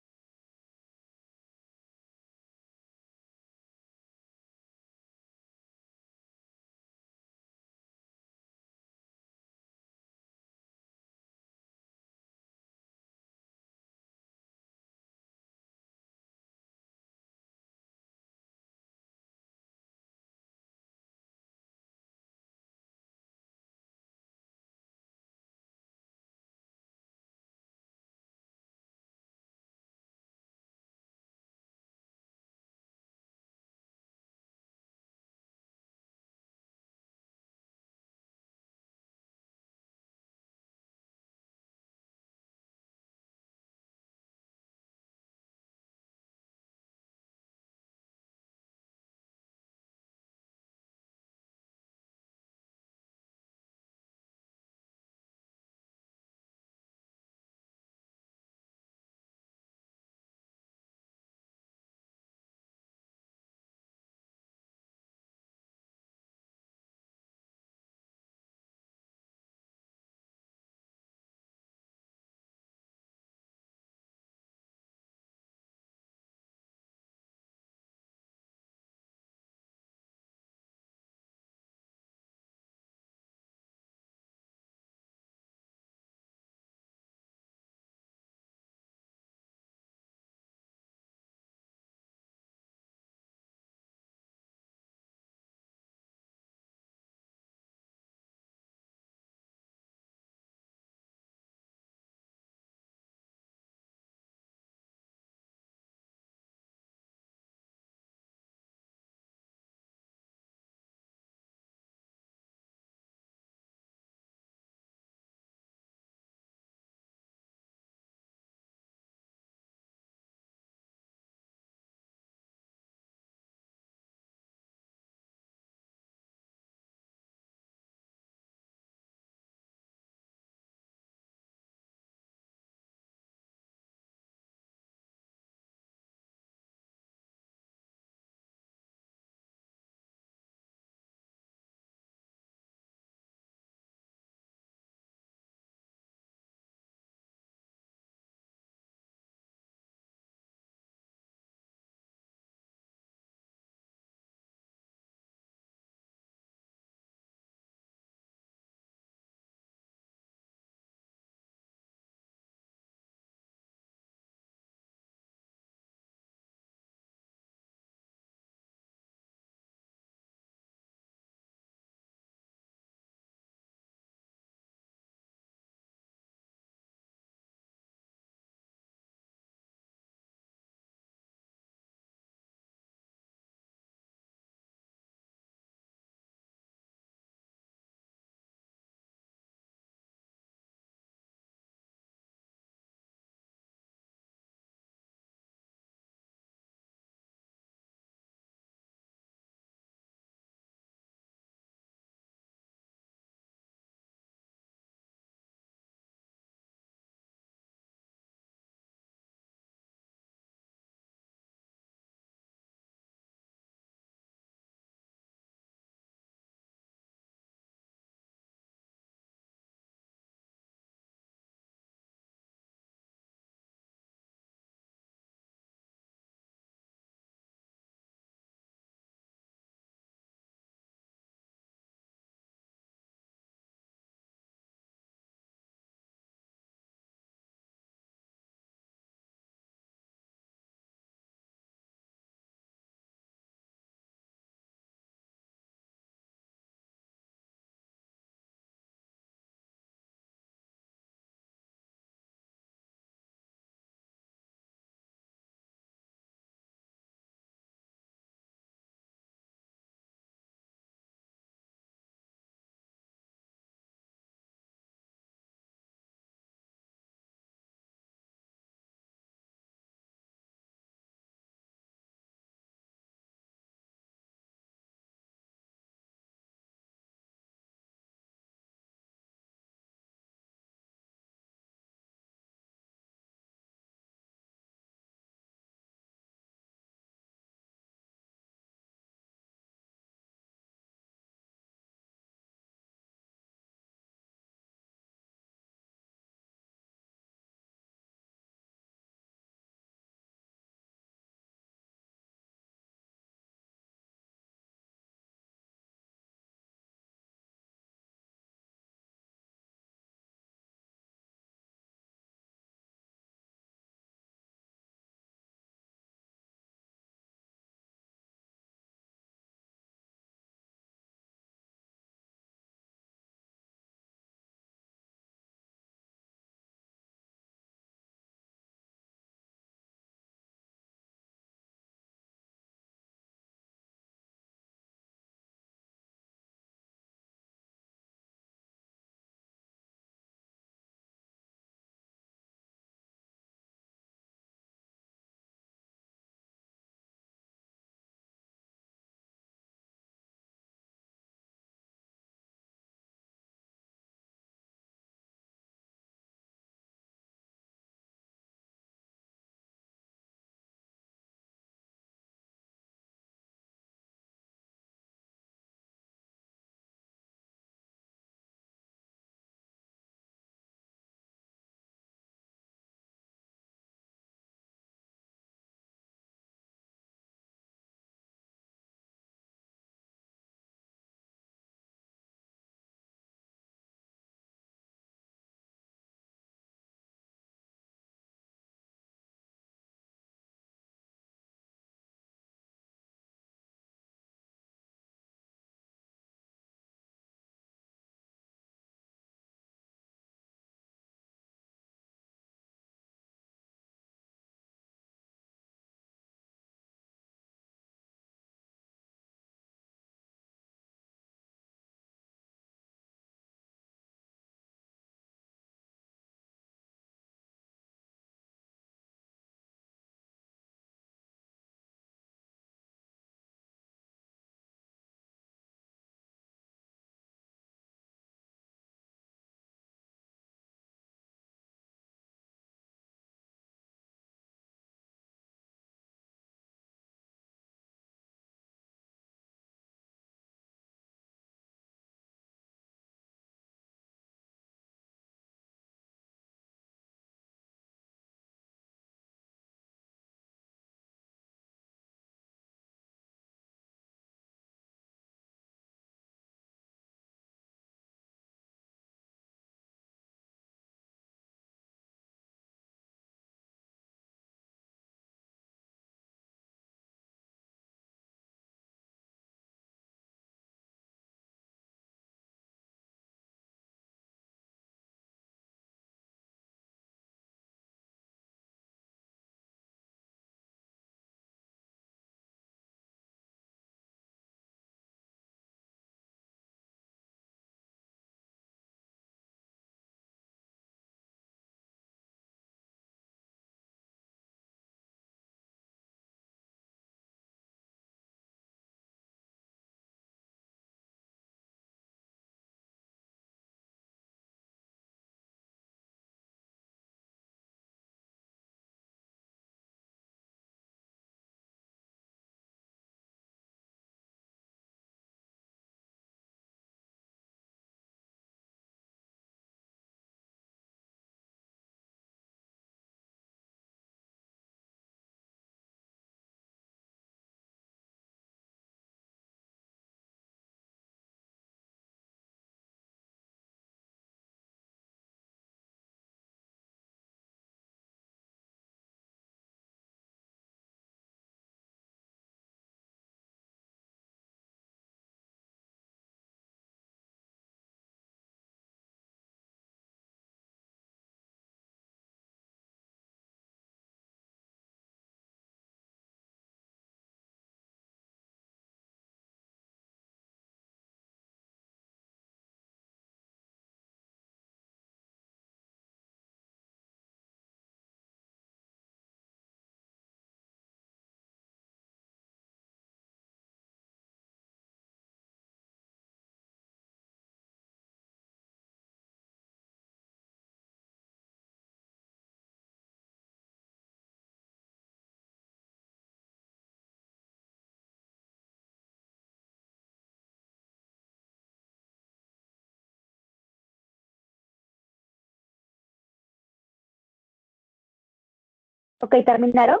S1: Ok, ¿terminaron?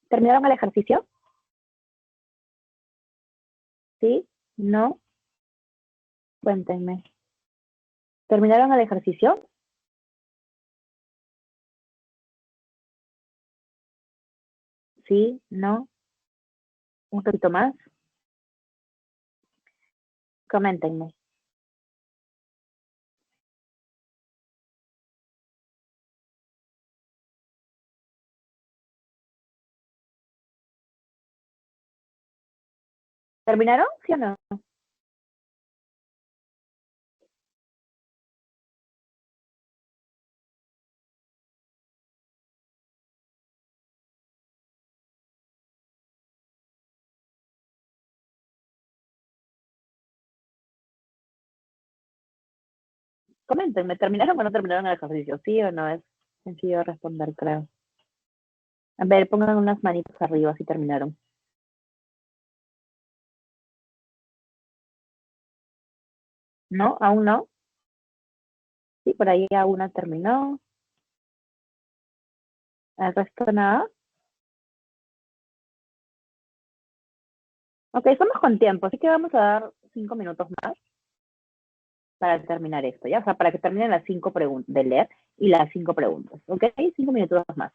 S1: ¿Terminaron el ejercicio? ¿Sí? ¿No? Cuéntenme. ¿Terminaron el ejercicio? ¿Sí? ¿No? ¿Un poquito más? Coméntenme. ¿Terminaron? ¿Sí o no? Coméntenme, ¿terminaron o no terminaron el ejercicio? ¿Sí o no? Es sencillo responder, creo. A ver, pongan unas manitos arriba si terminaron. ¿No? ¿Aún no? Sí, por ahí ya una terminó. ¿El resto nada? Ok, estamos con tiempo, así que vamos a dar 5 minutos más para terminar esto, ¿ya? O sea, para que terminen las 5 preguntas de leer y las 5 preguntas, ¿ok? 5 minutos más.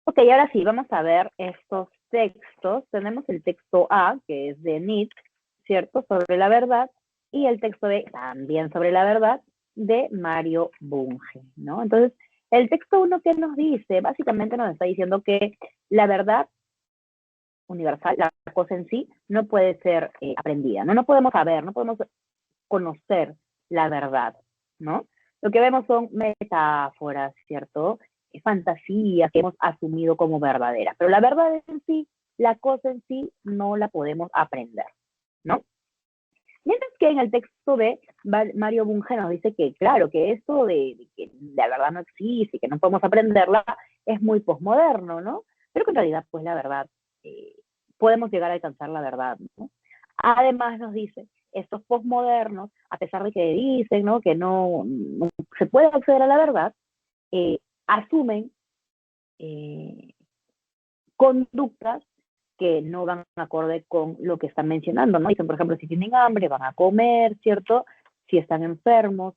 S1: Ok, ahora sí, vamos a ver estos textos. Tenemos el texto A, que es de Nietzsche, ¿cierto? Sobre la verdad, y el texto B, también sobre la verdad, de Mario Bunge, ¿no? Entonces, el texto 1, ¿qué nos dice? Básicamente nos está diciendo que la verdad universal, la cosa en sí, no puede ser aprendida, ¿no? No podemos saber, no podemos conocer la verdad, ¿no? Lo que vemos son metáforas, ¿cierto? Fantasías que hemos asumido como verdaderas, pero la verdad en sí, la cosa en sí, no la podemos aprender, ¿no? Mientras que en el texto de Mario Bunge nos dice que, claro, que esto de que la verdad no existe y que no podemos aprenderla es muy posmoderno, ¿no? Pero que en realidad, pues la verdad, eh, podemos llegar a alcanzar la verdad, ¿no? Además nos dice, estos posmodernos, a pesar de que dicen, ¿no? Que no se puede acceder a la verdad, asumen eh, conductas que no van acorde con lo que están mencionando, ¿no? Dicen, por ejemplo, si tienen hambre, van a comer, ¿cierto? Si están enfermos,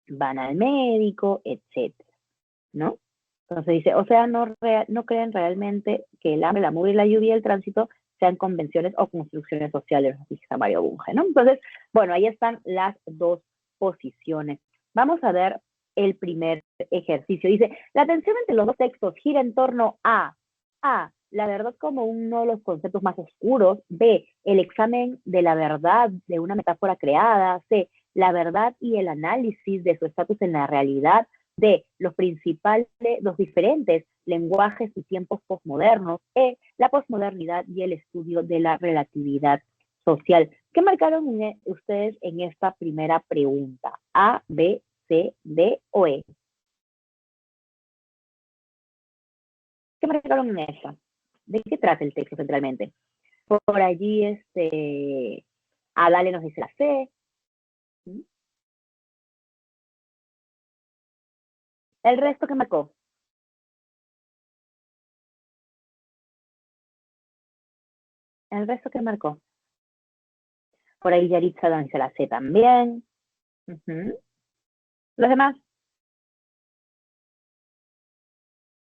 S1: van al médico, etcétera, ¿no? Entonces dice, o sea, no creen realmente que el hambre, la mugre, la lluvia y el tránsito sean convenciones o construcciones sociales, dice Mario Bunge, ¿no? Entonces, bueno, ahí están las dos posiciones. Vamos a ver el primer ejercicio. Dice, la tensión entre los dos textos gira en torno A, la verdad como uno de los conceptos más oscuros, B, el examen de la verdad de una metáfora creada, C, la verdad y el análisis de su estatus en la realidad, D, los diferentes lenguajes y tiempos posmodernos, la posmodernidad y el estudio de la relatividad social. ¿Qué marcaron ustedes en esta primera pregunta? A, B, C, D o E. ¿Qué marcaron en esta? ¿De qué trata el texto centralmente? Por allí, Adale nos dice la C. ¿El resto qué marcó? ¿El resto qué marcó? Por ahí Yaritza nos dice la C también. Los demás,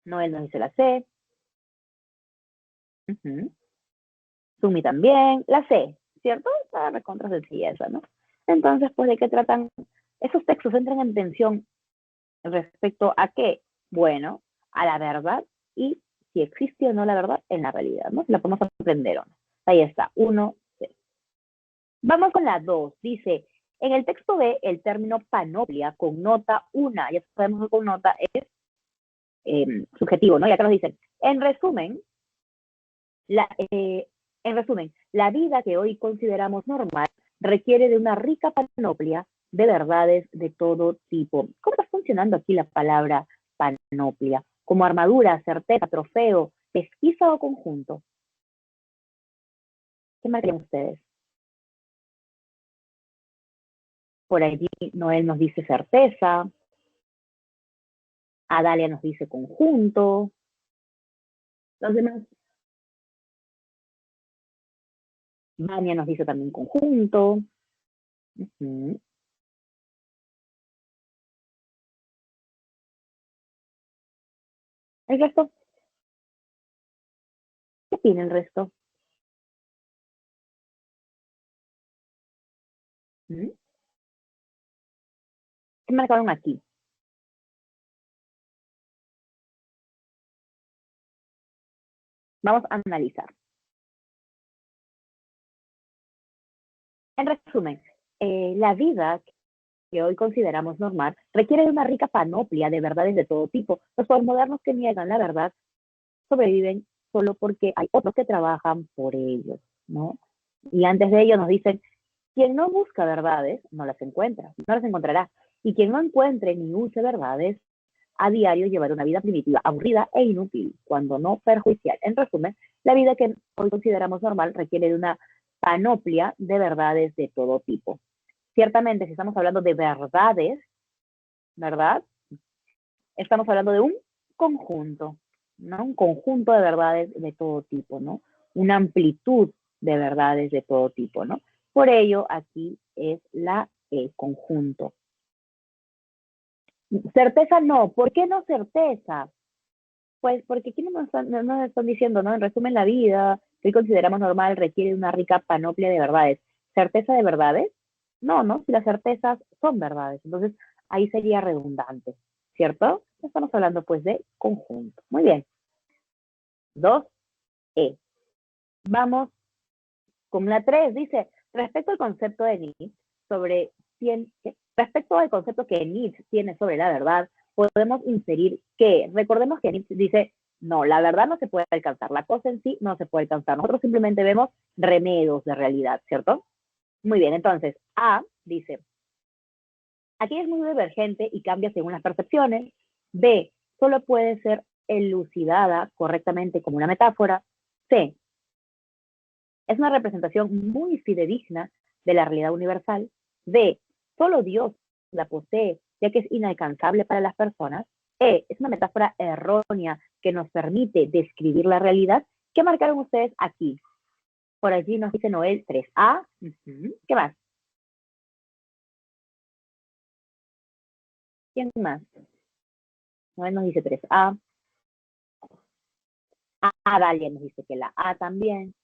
S1: Noel nos dice la C. Sumi también. La C, ¿cierto? Está recontra sencilla esa, ¿no? Entonces, pues, ¿de qué tratan? Esos textos entran en tensión respecto a qué? Bueno, a la verdad y si existe o no la verdad en la realidad, ¿no? Si la podemos aprender o no. Ahí está, 1, C. Vamos con la 2. Dice, en el texto B, el término panoplia connota una, ya sabemos que connota es subjetivo, ¿no? Y acá nos dicen, la, eh, en resumen, la vida que hoy consideramos normal requiere de una rica panoplia de verdades de todo tipo. ¿Cómo está funcionando aquí la palabra panoplia? ¿Como armadura, certeza, trofeo, pesquisa o conjunto? ¿Qué marcan ustedes? Por allí Noel nos dice certeza, Adalia nos dice conjunto, los demás, Vania nos dice también conjunto. ¿El resto? ¿Qué opina el resto? ¿Qué marcaron aquí? Vamos a analizar. En resumen, la vida que hoy consideramos normal requiere de una rica panoplia de verdades de todo tipo. Los postmodernos que niegan la verdad sobreviven solo porque hay otros que trabajan por ellos, ¿no? Y antes de ello nos dicen, quien no busca verdades, no las encuentra, no las encontrará. Y quien no encuentre ni use verdades, a diario llevará una vida primitiva, aburrida e inútil, cuando no perjudicial. En resumen, la vida que hoy consideramos normal requiere de una panoplia de verdades de todo tipo. Ciertamente, si estamos hablando de verdades, ¿verdad? Estamos hablando de un conjunto, ¿no? Un conjunto de verdades de todo tipo, ¿no? Una amplitud de verdades de todo tipo, ¿no? Por ello, aquí es el conjunto. Certeza no. ¿Por qué no certeza? Pues porque aquí nos están diciendo, ¿no? En resumen, la vida que hoy consideramos normal requiere una rica panoplia de verdades. ¿Certeza de verdades? No, ¿no? Si las certezas son verdades. Entonces, ahí sería redundante, ¿cierto? Estamos hablando, pues, de conjunto. Muy bien. 2E. Vamos con la 3. Dice, respecto al concepto de Nietzsche respecto al concepto que Nietzsche tiene sobre la verdad, podemos inferir que, recordemos que Nietzsche dice, no, la verdad no se puede alcanzar, la cosa en sí no se puede alcanzar, nosotros simplemente vemos remedios de realidad, ¿cierto? Muy bien, entonces, A dice, aquí es muy divergente y cambia según las percepciones. B, solo puede ser elucidada correctamente como una metáfora. C, es una representación muy fidedigna de la realidad universal. D, solo Dios la posee, ya que es inalcanzable para las personas. E, es una metáfora errónea que nos permite describir la realidad. ¿Qué marcaron ustedes aquí? Por allí nos dice Noel 3A. ¿Qué más? ¿Quién más? Noel nos dice 3A. Dalia nos dice que la A también.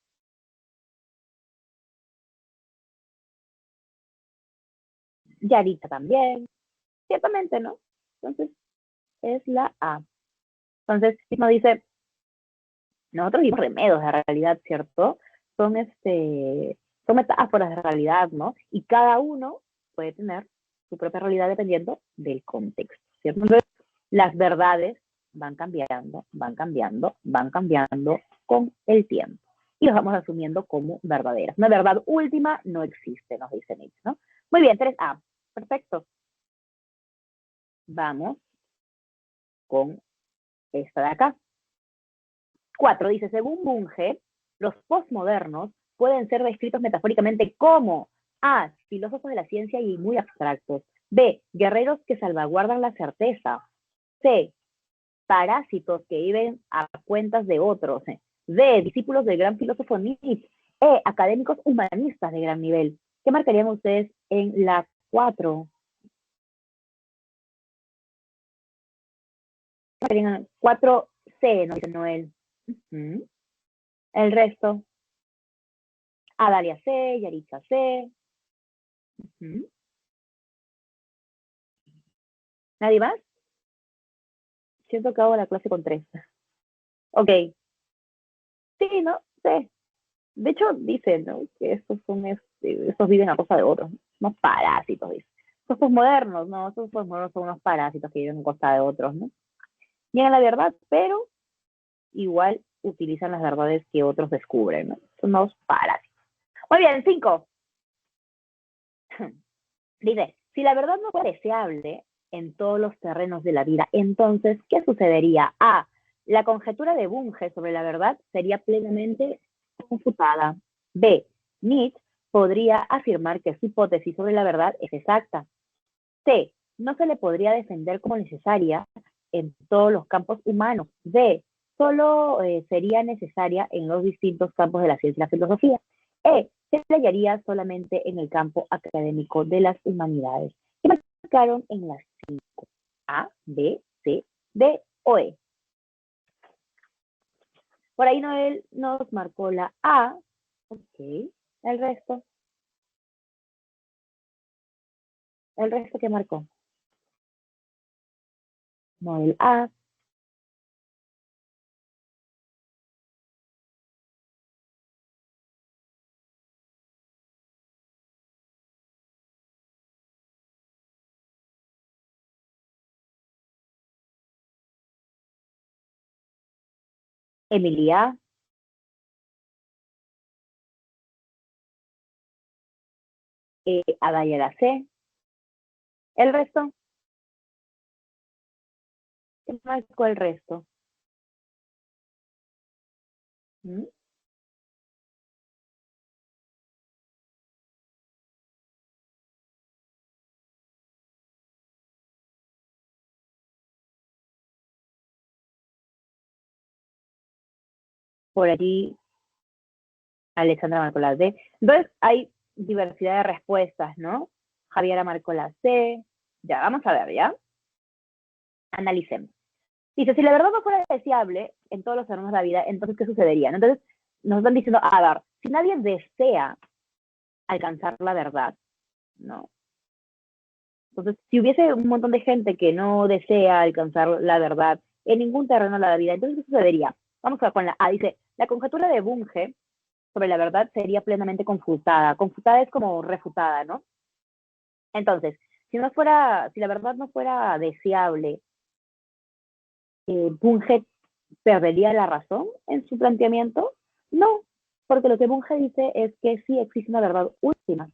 S1: Yarita también. Ciertamente, ¿no? Entonces, es la A. Entonces, nos dice, nosotros vimos remedios de realidad, ¿cierto? Son, son metáforas de realidad, ¿no? Y cada uno puede tener su propia realidad dependiendo del contexto, ¿cierto? Entonces, las verdades van cambiando, van cambiando, van cambiando con el tiempo. Y los vamos asumiendo como verdaderas. Una verdad última no existe, nos dice Nietzsche, ¿no? Muy bien, 3A. Perfecto. Vamos con esta de acá. 4 dice, según Bunge, los postmodernos pueden ser descritos metafóricamente como A, filósofos de la ciencia y muy abstractos. B, guerreros que salvaguardan la certeza. C, parásitos que viven a cuentas de otros. D, discípulos del gran filósofo Nietzsche. E, académicos humanistas de gran nivel. ¿Qué marcarían ustedes en la 4? 4C, nos dice Noel. El resto. Dalia C, Yaritza C. ¿Nadie más? Siento que hago la clase con 3. Ok. Sí, ¿no? Sí. De hecho, dicen, ¿no? Que estos son, estos viven a costa de otros. Unos parásitos, dice. Estos posmodernos, ¿no? Estos posmodernos son unos parásitos que viven a costa de otros, ¿no? Niegan la verdad, pero igual utilizan las verdades que otros descubren, ¿no? Son unos parásitos. Muy bien, 5. Dice, si la verdad no es deseable en todos los terrenos de la vida, entonces, ¿qué sucedería? A, la conjetura de Bunge sobre la verdad sería plenamente confutada. B, Nietzsche podría afirmar que su hipótesis sobre la verdad es exacta. C, no se le podría defender como necesaria en todos los campos humanos. D, solo sería necesaria en los distintos campos de la ciencia y la filosofía. E, se hallaría solamente en el campo académico de las humanidades. ¿Qué marcaron en las 5? A, B, C, D o E. Por ahí Noel nos marcó la A. Ok. El resto. ¿El resto qué marcó? Noel A. Emilia. Adaya la C. El resto. ¿Qué marcó el resto? ¿Mm? Por allí Alexandra marcó la D. Entonces hay diversidad de respuestas, ¿no? Javiera marcó la C. Ya, vamos a ver, ¿ya? Analicemos. Dice, si la verdad no fuera deseable en todos los terrenos de la vida, entonces, ¿qué sucedería? Entonces, nos están diciendo, a ver, si nadie desea alcanzar la verdad, ¿no? Entonces, si hubiese un montón de gente que no desea alcanzar la verdad en ningún terreno de la vida, entonces, ¿qué sucedería? Vamos a con la A. Dice, la conjetura de Bunge sobre la verdad sería plenamente confutada. Confutada es como refutada, ¿no? Entonces, si la verdad no fuera deseable, Bunge perdería la razón en su planteamiento. No, porque lo que Bunge dice es que sí existe una verdad última,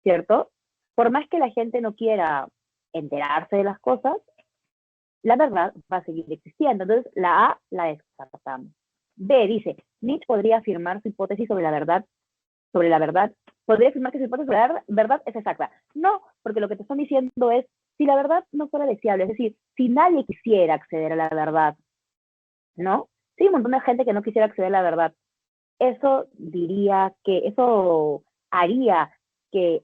S1: ¿cierto? Por más que la gente no quiera enterarse de las cosas, la verdad va a seguir existiendo. Entonces, la A la descartamos. B dice, Nietzsche podría afirmar su hipótesis sobre la verdad, podría afirmar que su hipótesis sobre la verdad es exacta. No, porque lo que te están diciendo es, si la verdad no fuera deseable, es decir, si nadie quisiera acceder a la verdad, ¿no? Sí, hay un montón de gente que no quisiera acceder a la verdad. Eso haría que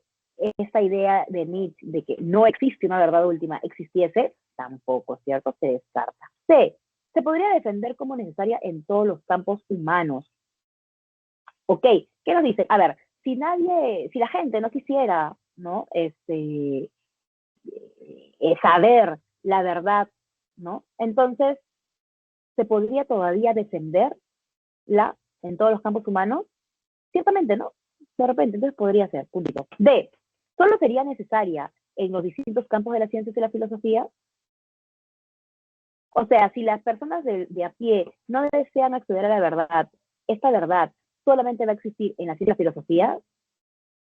S1: esta idea de Nietzsche de que no existe una verdad última existiese, tampoco, ¿cierto? Se descarta. C, se podría defender como necesaria en todos los campos humanos. Ok, ¿qué nos dice? A ver, si la gente no quisiera, ¿no? Saber la verdad, ¿no? Entonces, ¿se podría todavía defenderla en todos los campos humanos? Ciertamente, ¿no? De repente, entonces podría ser, puntito. D, ¿solo sería necesaria en los distintos campos de las ciencias y la filosofía? O sea, si las personas de a pie no desean acceder a la verdad, esta verdad solamente va a existir en la ciencia y la filosofía,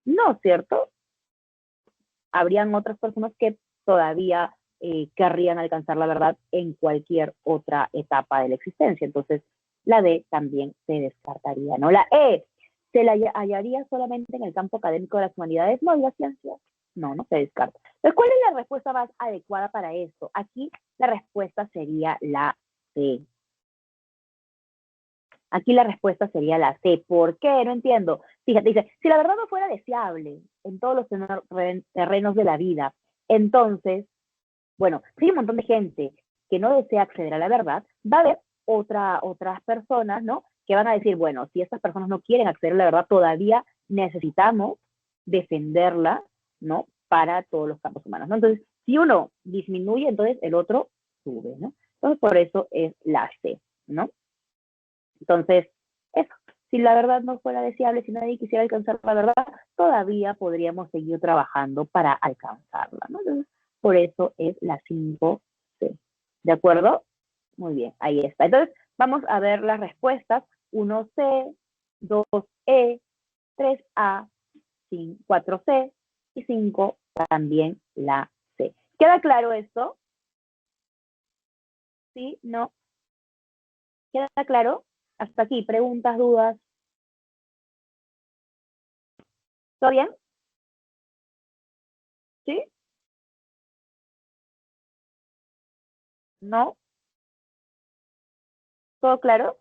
S1: no, ¿cierto? Habrían otras personas que todavía querrían alcanzar la verdad en cualquier otra etapa de la existencia. Entonces, la D también se descartaría, ¿no? La E, ¿se la hallaría solamente en el campo académico de las humanidades? No, y las ciencias. No, no se descarta. Pero ¿cuál es la respuesta más adecuada para esto? Aquí la respuesta sería la C. Aquí la respuesta sería la C. ¿Por qué? No entiendo. Fíjate, dice, si la verdad no fuera deseable en todos los terrenos de la vida, entonces, bueno, si hay un montón de gente que no desea acceder a la verdad, va a haber otras personas, ¿no? Que van a decir, bueno, si estas personas no quieren acceder a la verdad, todavía necesitamos defenderla, ¿no? Para todos los campos humanos, ¿no? Entonces, si uno disminuye, entonces el otro sube, ¿no? Entonces, por eso es la C, ¿no? Entonces, eso. Si la verdad no fuera deseable, si nadie quisiera alcanzar la verdad, todavía podríamos seguir trabajando para alcanzarla, ¿no? Entonces, por eso es la 5C. ¿De acuerdo? Muy bien, ahí está. Entonces, vamos a ver las respuestas. 1C, 2E, 3A, 4C y 5 también la C. ¿Queda claro esto? ¿Sí? ¿No? ¿Queda claro? Hasta aquí, preguntas, dudas. ¿Todo bien? ¿Sí? ¿No? ¿Todo claro?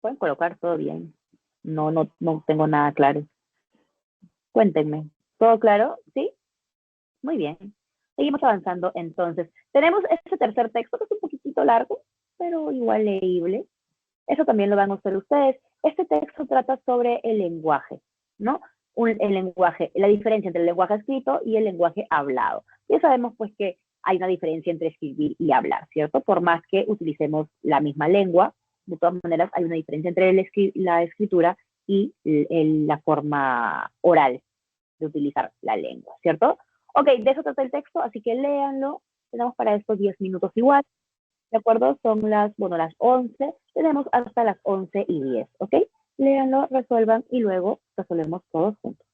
S1: Pueden colocar todo bien. No tengo nada claro. Cuéntenme. ¿Todo claro? ¿Sí? Muy bien. Seguimos avanzando entonces. Tenemos este tercer texto que es un poquitito largo, pero igual leíble. Eso también lo van a usar ustedes. Este texto trata sobre el lenguaje, ¿no? El lenguaje, la diferencia entre el lenguaje escrito y el lenguaje hablado. Ya sabemos pues que hay una diferencia entre escribir y hablar, ¿cierto? Por más que utilicemos la misma lengua, de todas maneras hay una diferencia entre la escritura y la forma oral de utilizar la lengua, ¿cierto? Ok, de eso trata el texto, así que léanlo. Tenemos para estos 10 minutos igual. ¿De acuerdo? Son las 11, tenemos hasta las 11:10, ¿ok? Léanlo, resuelvan y luego resolvemos todos juntos.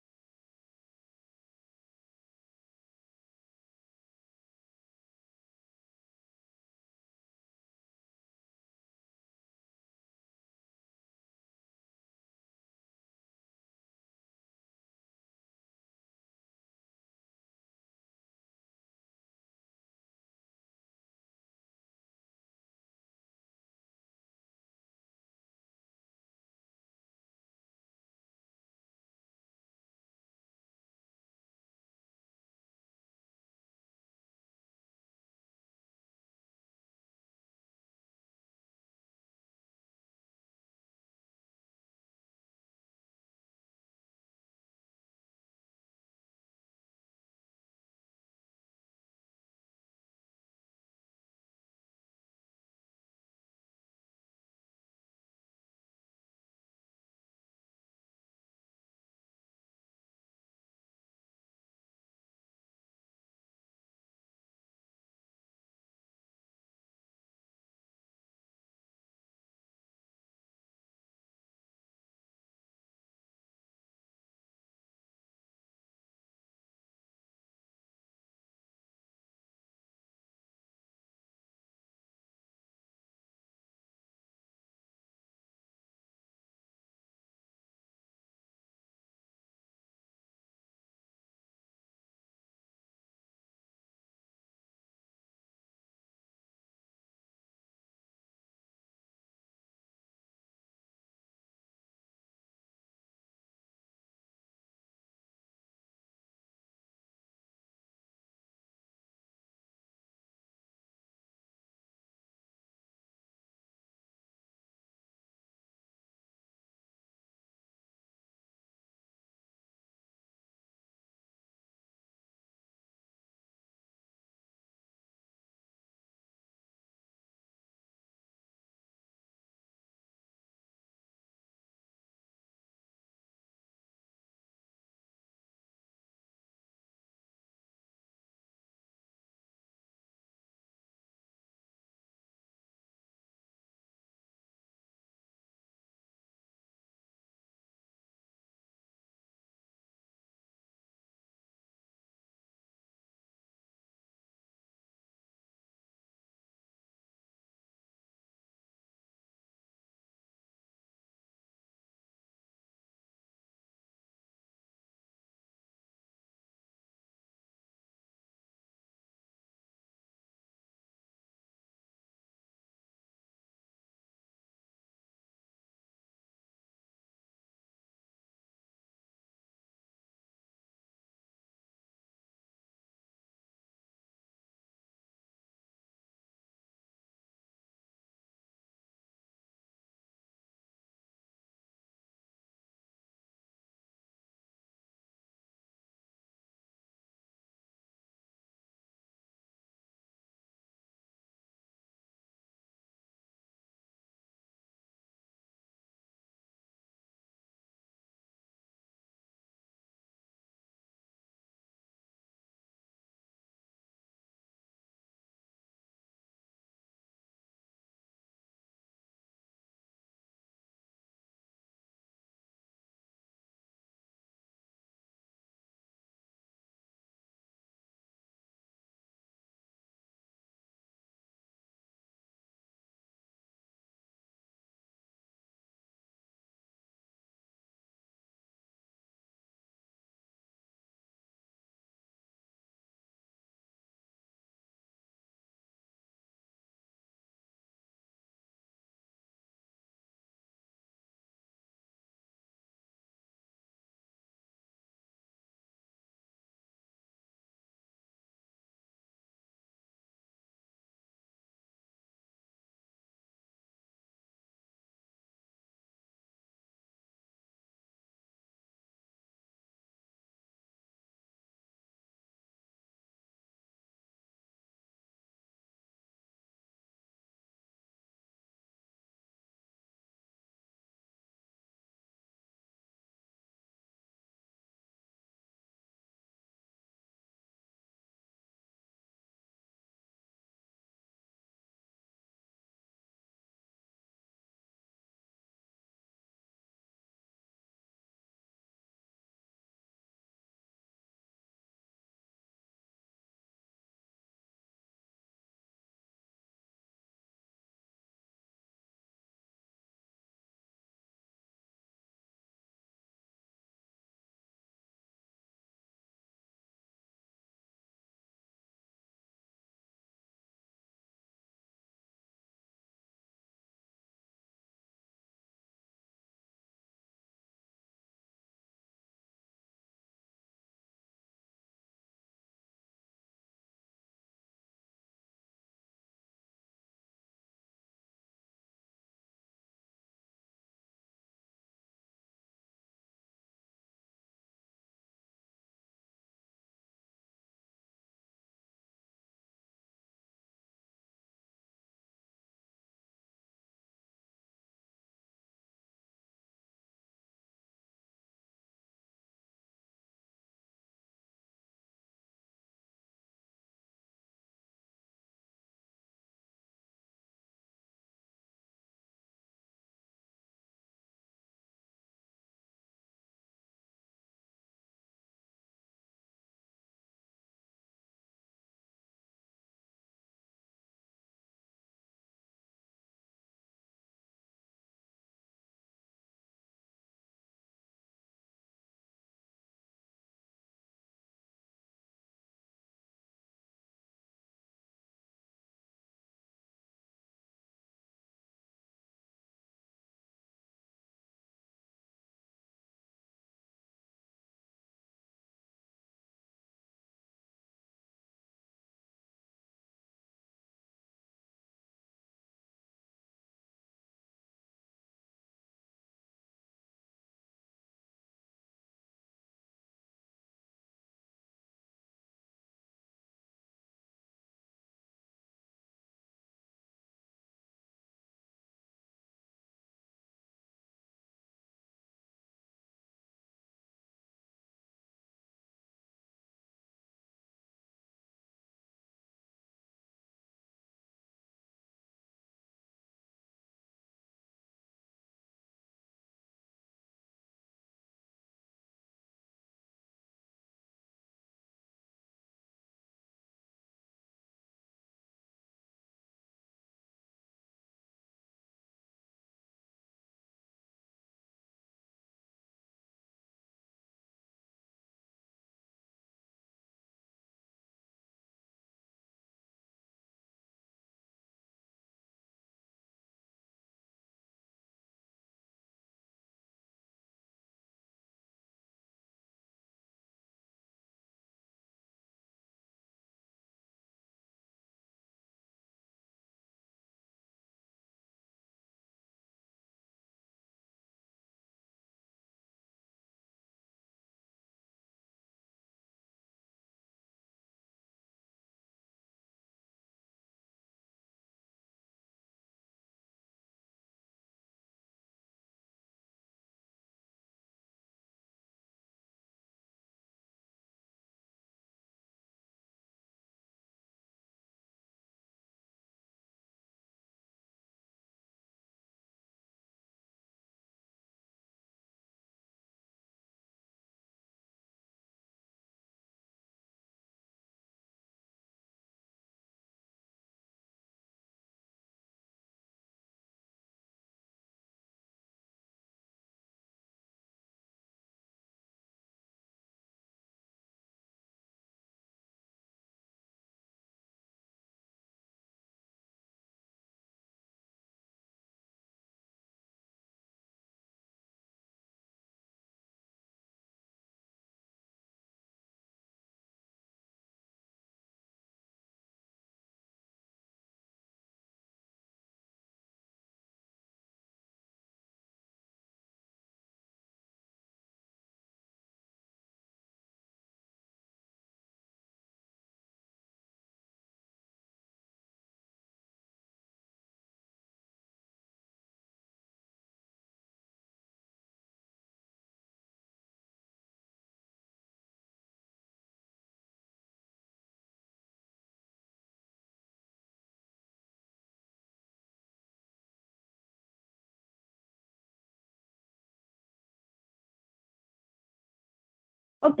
S1: Ok,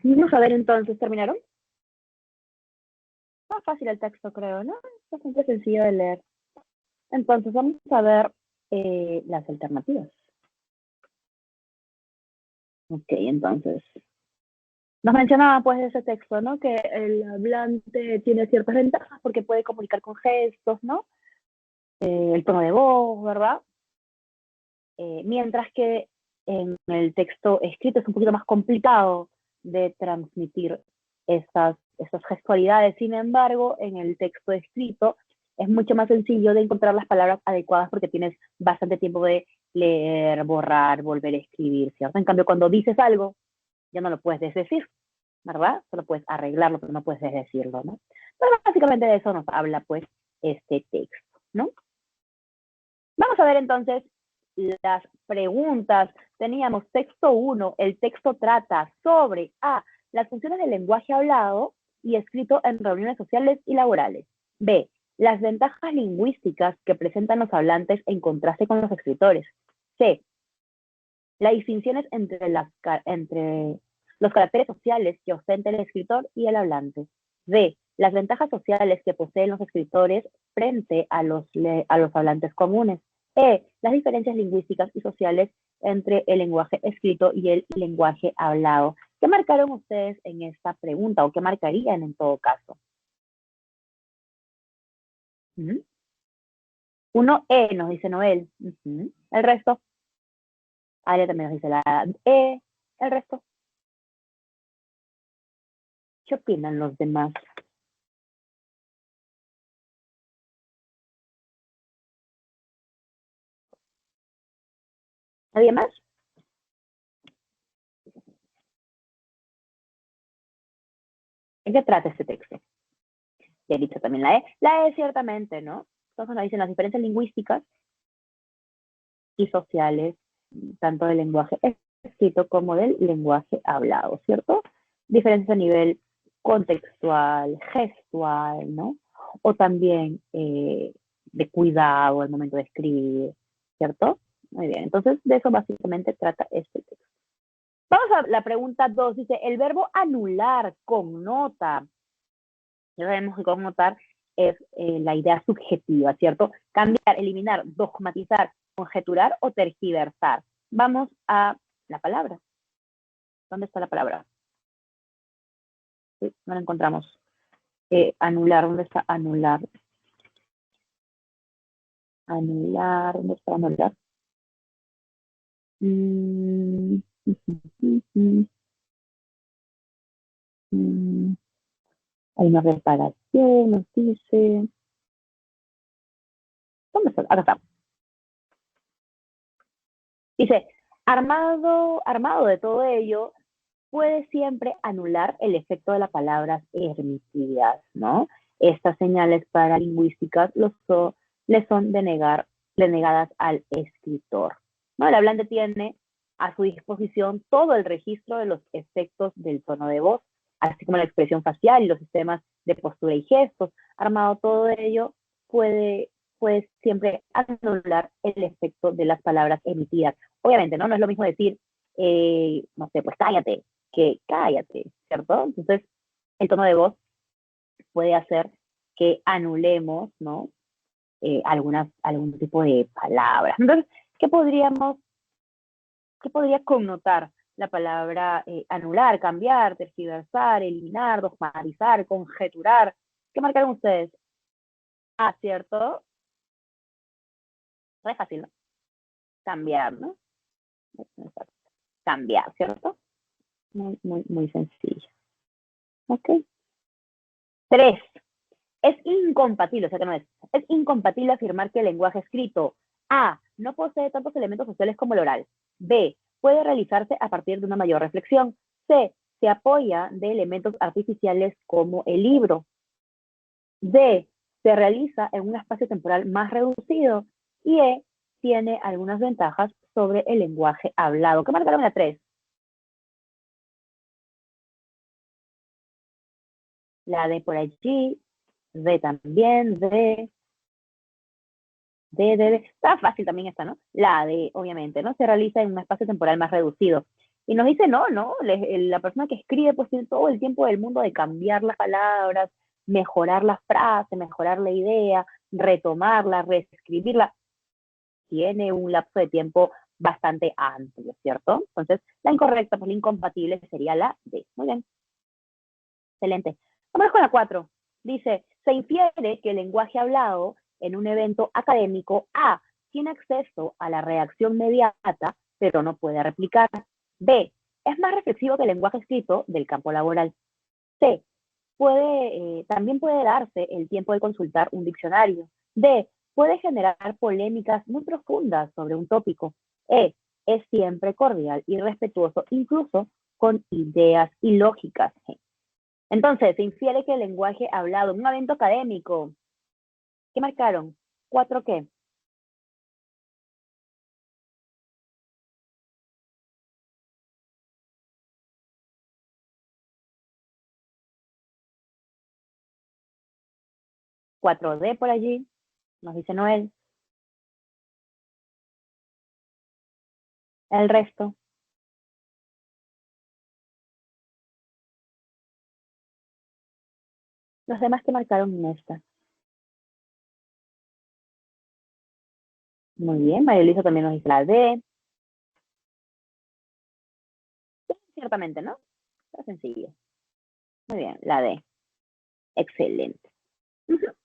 S1: vamos a ver entonces, ¿terminaron? Está fácil el texto, creo, ¿no? Es bastante sencillo de leer. Entonces, vamos a ver las alternativas. Ok, entonces, nos mencionaba pues ese texto, ¿no? Que el hablante tiene ciertas ventajas porque puede comunicar con gestos, ¿no? El tono de voz, ¿verdad? Mientras que en el texto escrito es un poquito más complicado de transmitir esas gestualidades. Sin embargo, en el texto escrito es mucho más sencillo de encontrar las palabras adecuadas porque tienes bastante tiempo de leer, borrar, volver a escribir, ¿cierto? En cambio, cuando dices algo, ya no lo puedes desdecir, ¿verdad? Solo puedes arreglarlo, pero no puedes desdecirlo, ¿no? Pero básicamente de eso nos habla, pues, este texto, ¿no? Vamos a ver entonces las preguntas. Teníamos texto 1, el texto trata sobre A, las funciones del lenguaje hablado y escrito en reuniones sociales y laborales. B, las ventajas lingüísticas que presentan los hablantes en contraste con los escritores. C, las distinciones entre los caracteres sociales que ostenta el escritor y el hablante. D, las ventajas sociales que poseen los escritores frente a los hablantes comunes. E, las diferencias lingüísticas y sociales entre el lenguaje escrito y el lenguaje hablado. ¿Qué marcaron ustedes en esta pregunta o qué marcarían en todo caso? 1E nos dice Noel. El resto. Alia también nos dice la E. El resto. ¿Qué opinan los demás? ¿Nadie más? ¿En qué trata este texto? Ya he dicho también la E. La E ciertamente, ¿no? Entonces nos dicen las diferencias lingüísticas y sociales, tanto del lenguaje escrito como del lenguaje hablado, ¿cierto? Diferencias a nivel contextual, gestual, ¿no? O también de cuidado al momento de escribir, ¿cierto? Muy bien, entonces de eso básicamente trata este texto. Vamos a la pregunta 2, dice, el verbo anular connota. Ya sabemos que connotar es la idea subjetiva, ¿cierto? Cambiar, eliminar, dogmatizar, conjeturar o tergiversar. Vamos a la palabra. ¿Dónde está la palabra? Sí, no la encontramos. Anular, ¿dónde está anular? Anular, ¿dónde está anular? Hay una reparación, nos dice. ¿Dónde está? Acá está. Dice, armado de todo ello, puede siempre anular el efecto de las palabras emitidas, ¿no? Estas señales paralingüísticas le son denegadas al escritor, ¿no? El hablante tiene a su disposición todo el registro de los efectos del tono de voz, así como la expresión facial y los sistemas de postura y gestos. Armado todo ello, puede siempre anular el efecto de las palabras emitidas. Obviamente, ¿no? No es lo mismo decir, no sé, pues cállate, que cállate, ¿cierto? Entonces, el tono de voz puede hacer que anulemos, ¿no? Algún tipo de palabras. Entonces, ¿qué podría connotar la palabra anular, cambiar, tergiversar, eliminar, dogmatizar, conjeturar? ¿Qué marcaron ustedes? Ah, ¿cierto? No es fácil, ¿no? Cambiar, ¿no? Cambiar, ¿cierto? Muy, muy, muy sencillo. Ok. 3. Es incompatible, o sea que no es incompatible afirmar que el lenguaje escrito A, no posee tantos elementos sociales como el oral. B, puede realizarse a partir de una mayor reflexión. C, se apoya de elementos artificiales como el libro. D, se realiza en un espacio temporal más reducido. Y E, tiene algunas ventajas sobre el lenguaje hablado. ¿Qué marcaron la 3? La D por allí, D también, D, está fácil también esta, ¿no? La de, obviamente, ¿no? Se realiza en un espacio temporal más reducido. Y nos dice, no, no, la persona que escribe pues tiene todo el tiempo del mundo de cambiar las palabras, mejorar la frase, mejorar la idea, retomarla, reescribirla. Tiene un lapso de tiempo bastante amplio, ¿cierto? Entonces, la incorrecta, pues la incompatible sería la D. Muy bien, excelente. Vamos con la 4. Dice, se infiere que el lenguaje hablado en un evento académico A tiene acceso a la reacción inmediata, pero no puede replicar. B, es más reflexivo que el lenguaje escrito del campo laboral. C, también puede darse el tiempo de consultar un diccionario. D, puede generar polémicas muy profundas sobre un tópico. E, es siempre cordial y respetuoso, incluso con ideas ilógicas. Entonces, se infiere que el lenguaje hablado en un evento académico, ¿qué marcaron? ¿Cuatro qué? Cuatro D por allí, nos dice Noel. El resto, los demás que marcaron en esta. Muy bien, María Luisa también nos dice la D. Ciertamente, ¿no? Está sencillo. Muy bien, la D. Excelente.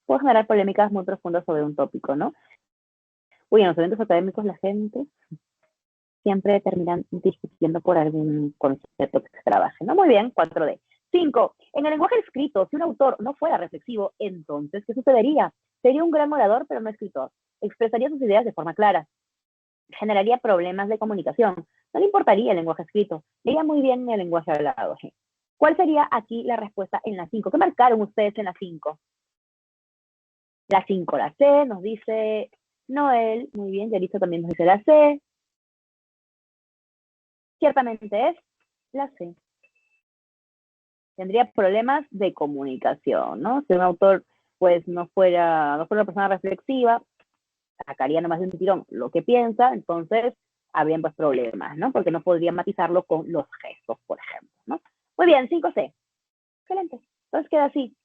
S1: Puedo generar polémicas muy profundas sobre un tópico, ¿no? Uy, en los eventos académicos la gente siempre terminan discutiendo por algún concepto que se trabaje, ¿no? Muy bien, 4D. 5. En el lenguaje escrito, si un autor no fuera reflexivo, entonces, ¿qué sucedería? Sería un gran orador, pero no escritor. Expresaría sus ideas de forma clara. Generaría problemas de comunicación. No le importaría el lenguaje escrito. Leía muy bien el lenguaje hablado. ¿Cuál sería aquí la respuesta en la 5? ¿Qué marcaron ustedes en la 5? La 5, la C, nos dice Noel. Muy bien, Yarisa también nos dice la C. Ciertamente es la C. Tendría problemas de comunicación, ¿no? Si un autor pues no fuera una persona reflexiva, sacaría nomás de un tirón lo que piensa, entonces habrían pues problemas, ¿no? Porque no podría matizarlo con los gestos, por ejemplo, ¿no? Muy bien, 5C. Excelente. Entonces queda así.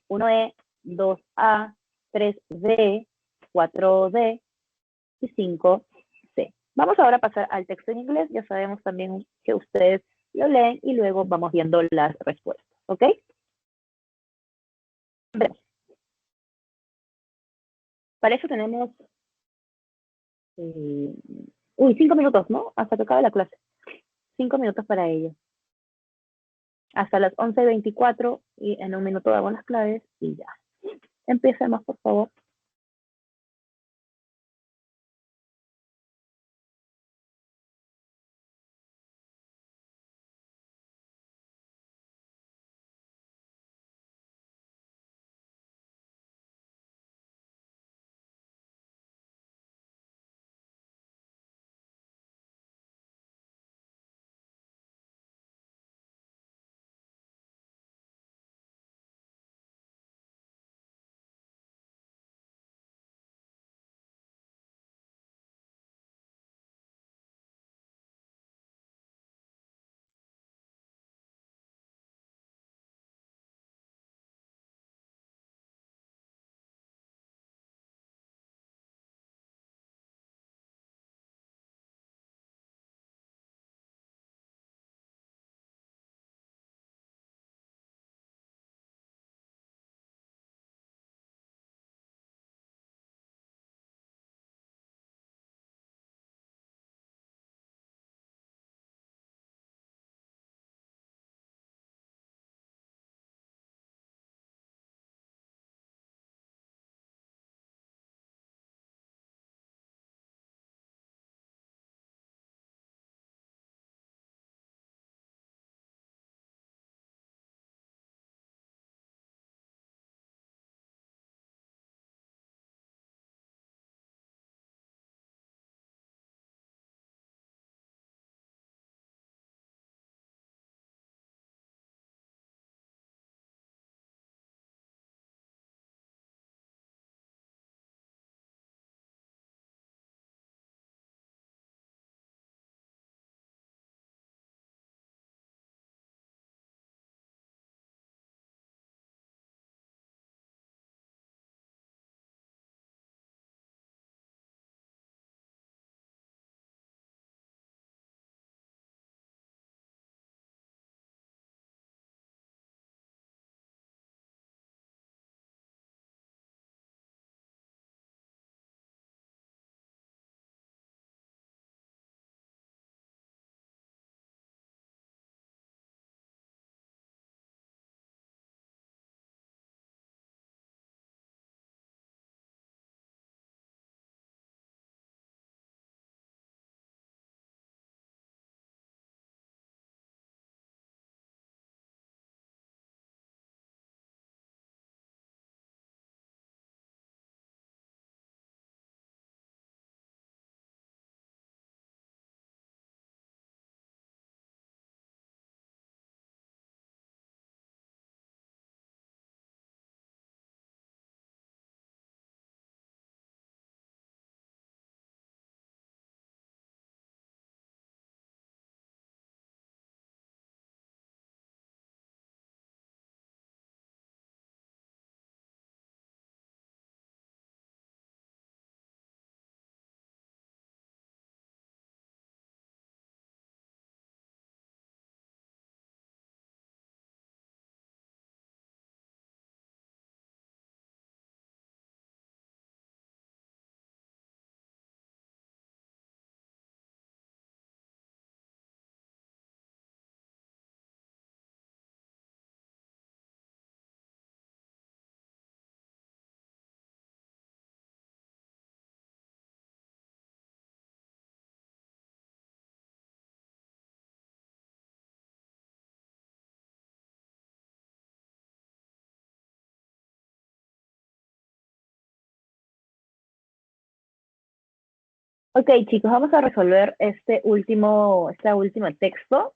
S1: 1E, 2A, 3D, 4D y 5C. Vamos ahora a pasar al texto en inglés. Ya sabemos también que ustedes lo leen y luego vamos viendo las respuestas, ¿ok? Para eso tenemos, 5 minutos, ¿no? Hasta que acabe la clase. 5 minutos para ello. Hasta las 11:24 y en un minuto hago las claves y ya. Empecemos, por favor. Ok, chicos, vamos a resolver este último texto.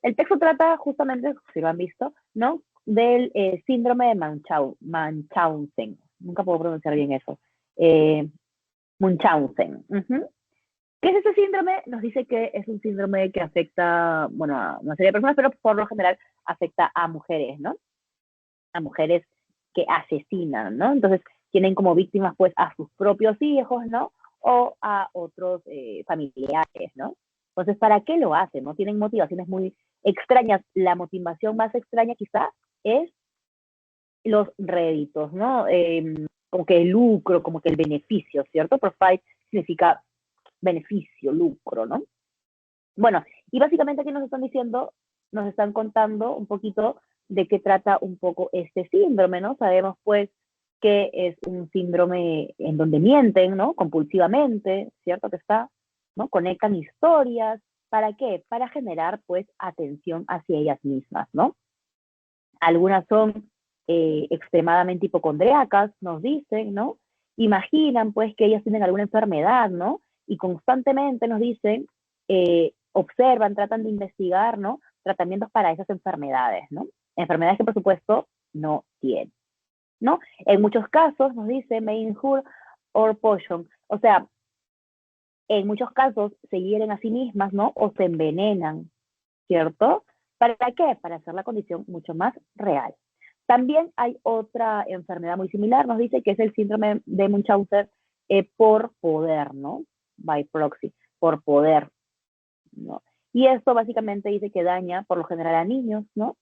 S1: El texto trata justamente, si lo han visto, ¿no? Del síndrome de Munchausen. Nunca puedo pronunciar bien eso. Munchausen. Ujú. ¿Qué es este síndrome? Nos dice que es un síndrome que afecta, bueno, a una serie de personas, pero por lo general afecta a mujeres, ¿no? A mujeres que asesinan, ¿no? Entonces tienen como víctimas pues a sus propios hijos, ¿no? O a otros familiares, ¿no? Entonces, ¿para qué lo hacen? ¿No? Tienen motivaciones muy extrañas. La motivación más extraña quizá es los réditos, ¿no? Como que el lucro, como que el beneficio, ¿cierto? Profit significa beneficio, lucro, ¿no? Bueno, y básicamente aquí nos están diciendo, nos están contando un poquito de qué trata un poco este síndrome, ¿no? Sabemos pues que es un síndrome en donde mienten, ¿no? Compulsivamente, ¿cierto que está? ¿No? Conectan historias, ¿para qué? Para generar pues atención hacia ellas mismas, ¿no? Algunas son extremadamente hipocondriacas, nos dicen, ¿no? Imaginan pues que ellas tienen alguna enfermedad, ¿no? Y constantemente nos dicen, observan, tratan de investigar, ¿no? Tratamientos para esas enfermedades, ¿no? Enfermedades que por supuesto no tienen, ¿no? En muchos casos nos dice may injure or poison, o sea, en muchos casos se hieren a sí mismas, ¿no? O se envenenan, ¿cierto? ¿Para qué? Para hacer la condición mucho más real. También hay otra enfermedad muy similar, nos dice que es el síndrome de Munchausen por poder, ¿no? By proxy, por poder, ¿no? Y esto básicamente dice que daña por lo general a niños, ¿no?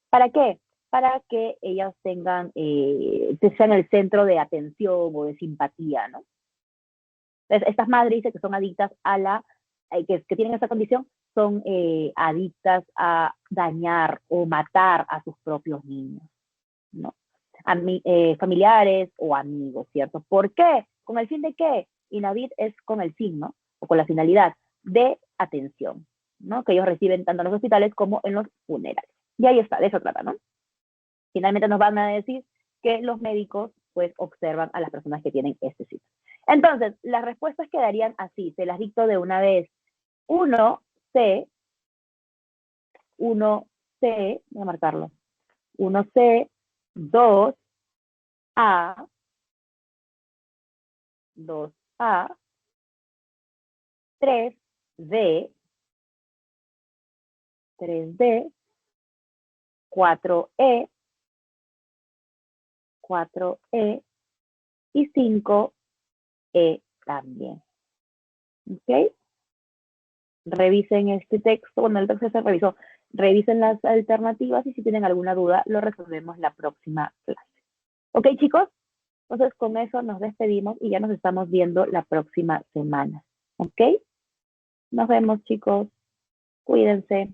S1: ¿Para qué? Para que ellas tengan, sean el centro de atención o de simpatía, ¿no? Entonces, estas madres dicen que son adictas a la, que tienen esa condición, son adictas a dañar o matar a sus propios niños, ¿no? Familiares o amigos, ¿cierto? ¿Por qué? ¿Con el fin de qué? Inhabit es con el fin, ¿no? O con la finalidad de atención, ¿no? Que ellos reciben tanto en los hospitales como en los funerales. Y ahí está, de eso trata, ¿no? Finalmente nos van a decir que los médicos, pues, observan a las personas que tienen este síndrome. Entonces, las respuestas quedarían así, se las dicto de una vez. 1C, 1C, voy a marcarlo. 1C, 2A, 2A, 3D, 3D, 4E, 4E y 5E también. ¿Ok? Revisen este texto, bueno, el texto se revisó, revisen las alternativas y si tienen alguna duda lo resolvemos la próxima clase. ¿Ok, chicos? Entonces con eso nos despedimos y ya nos estamos viendo la próxima semana. ¿Ok? Nos vemos, chicos. Cuídense.